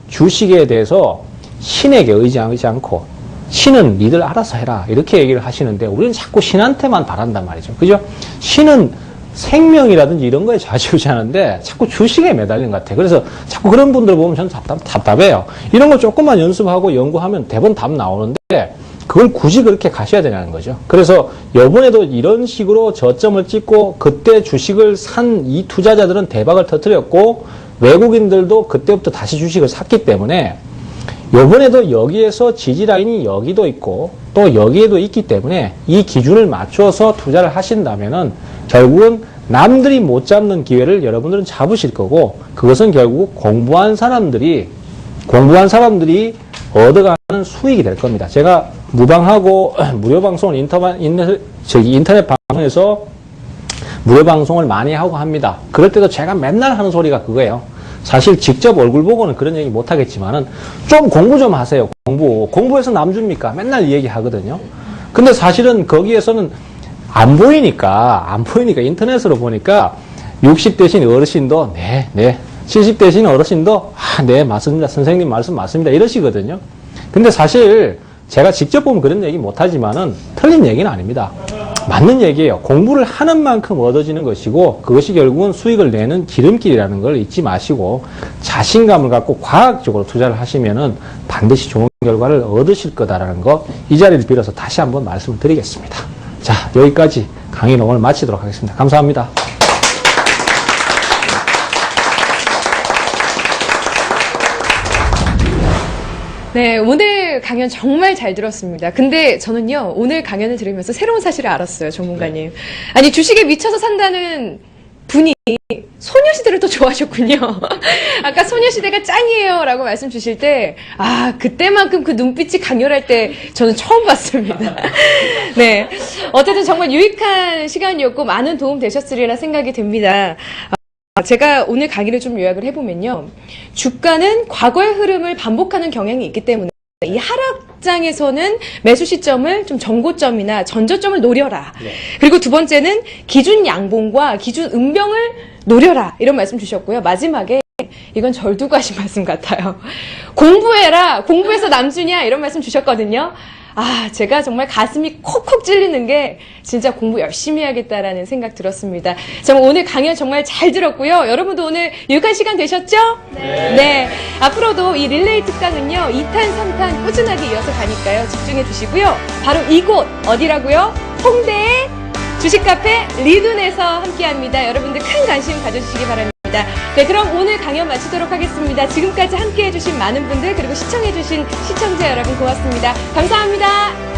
주식에 대해서 신에게 의지하지 않고 신은 니들 알아서 해라 이렇게 얘기를 하시는데 우리는 자꾸 신한테만 바란단 말이죠. 그죠? 신은 생명이라든지 이런 거에 좌지우지하는데 자꾸 주식에 매달린 것 같아요. 그래서 자꾸 그런 분들 보면 저는 답답해요. 이런 거 조금만 연습하고 연구하면 대부분 답 나오는데 그걸 굳이 그렇게 가셔야 되냐는 거죠. 그래서 이번에도 이런 식으로 저점을 찍고 그때 주식을 산 이 투자자들은 대박을 터뜨렸고 외국인들도 그때부터 다시 주식을 샀기 때문에 이번에도 여기에서 지지라인이 여기도 있고 또 여기에도 있기 때문에 이 기준을 맞춰서 투자를 하신다면은 결국은 남들이 못 잡는 기회를 여러분들은 잡으실 거고 그것은 결국 공부한 사람들이 얻어가는 수익이 될 겁니다. 제가 무방하고 무료 방송을 인터넷 방송에서 무료 방송을 많이 하고 합니다. 그럴 때도 제가 맨날 하는 소리가 그거예요. 사실 직접 얼굴 보고는 그런 얘기 못 하겠지만은 좀 공부 좀 하세요. 공부해서 남 줍니까? 맨날 이 얘기 하거든요. 근데 사실은 거기에서는 안 보이니까 인터넷으로 보니까 60 대신 어르신도 네 70 대신 어르신도 네 맞습니다. 선생님 말씀 맞습니다. 이러시거든요. 근데 사실 제가 직접 보면 그런 얘기 못 하지만은 틀린 얘기는 아닙니다. 맞는 얘기예요. 공부를 하는 만큼 얻어지는 것이고 그것이 결국은 수익을 내는 기름길이라는 걸 잊지 마시고 자신감을 갖고 과학적으로 투자를 하시면은 반드시 좋은 결과를 얻으실 거다라는 거 이 자리를 빌어서 다시 한번 말씀을 드리겠습니다. 자, 여기까지 강의는 오늘 마치도록 하겠습니다. 감사합니다. 네, 오늘 강연 정말 잘 들었습니다. 근데 저는요, 오늘 강연을 들으면서 새로운 사실을 알았어요, 전문가님. 아니, 주식에 미쳐서 산다는 분이 소녀시대를 또 좋아하셨군요. 아까 소녀시대가 짱이에요 라고 말씀 주실 때, 그때만큼 그 눈빛이 강렬할 때 저는 처음 봤습니다. 네. 어쨌든 정말 유익한 시간이었고 많은 도움 되셨으리라 생각이 듭니다. 제가 오늘 강의를 좀 요약을 해보면요. 주가는 과거의 흐름을 반복하는 경향이 있기 때문에 이 하락장에서는 매수 시점을 좀 전고점이나 전저점을 노려라. 네. 그리고 두 번째는 기준 양봉과 기준 음봉을 노려라. 이런 말씀 주셨고요. 마지막에 이건 절 두고 하신 말씀 같아요. 공부해라. 공부해서 남주냐. 이런 말씀 주셨거든요. 제가 정말 가슴이 콕콕 찔리는 게 진짜 공부 열심히 해야겠다라는 생각 들었습니다. 정말 오늘 강연 정말 잘 들었고요. 여러분도 오늘 유익한 시간 되셨죠? 네. 앞으로도 이 릴레이 특강은요, 2탄, 3탄 꾸준하게 이어서 가니까요. 집중해 주시고요. 바로 이곳, 어디라고요? 홍대의 주식카페 리둔에서 함께 합니다. 여러분들 큰 관심 가져주시기 바랍니다. 네, 그럼 오늘 강연 마치도록 하겠습니다. 지금까지 함께 해주신 많은 분들, 그리고 시청해주신 시청자 여러분 고맙습니다. 감사합니다.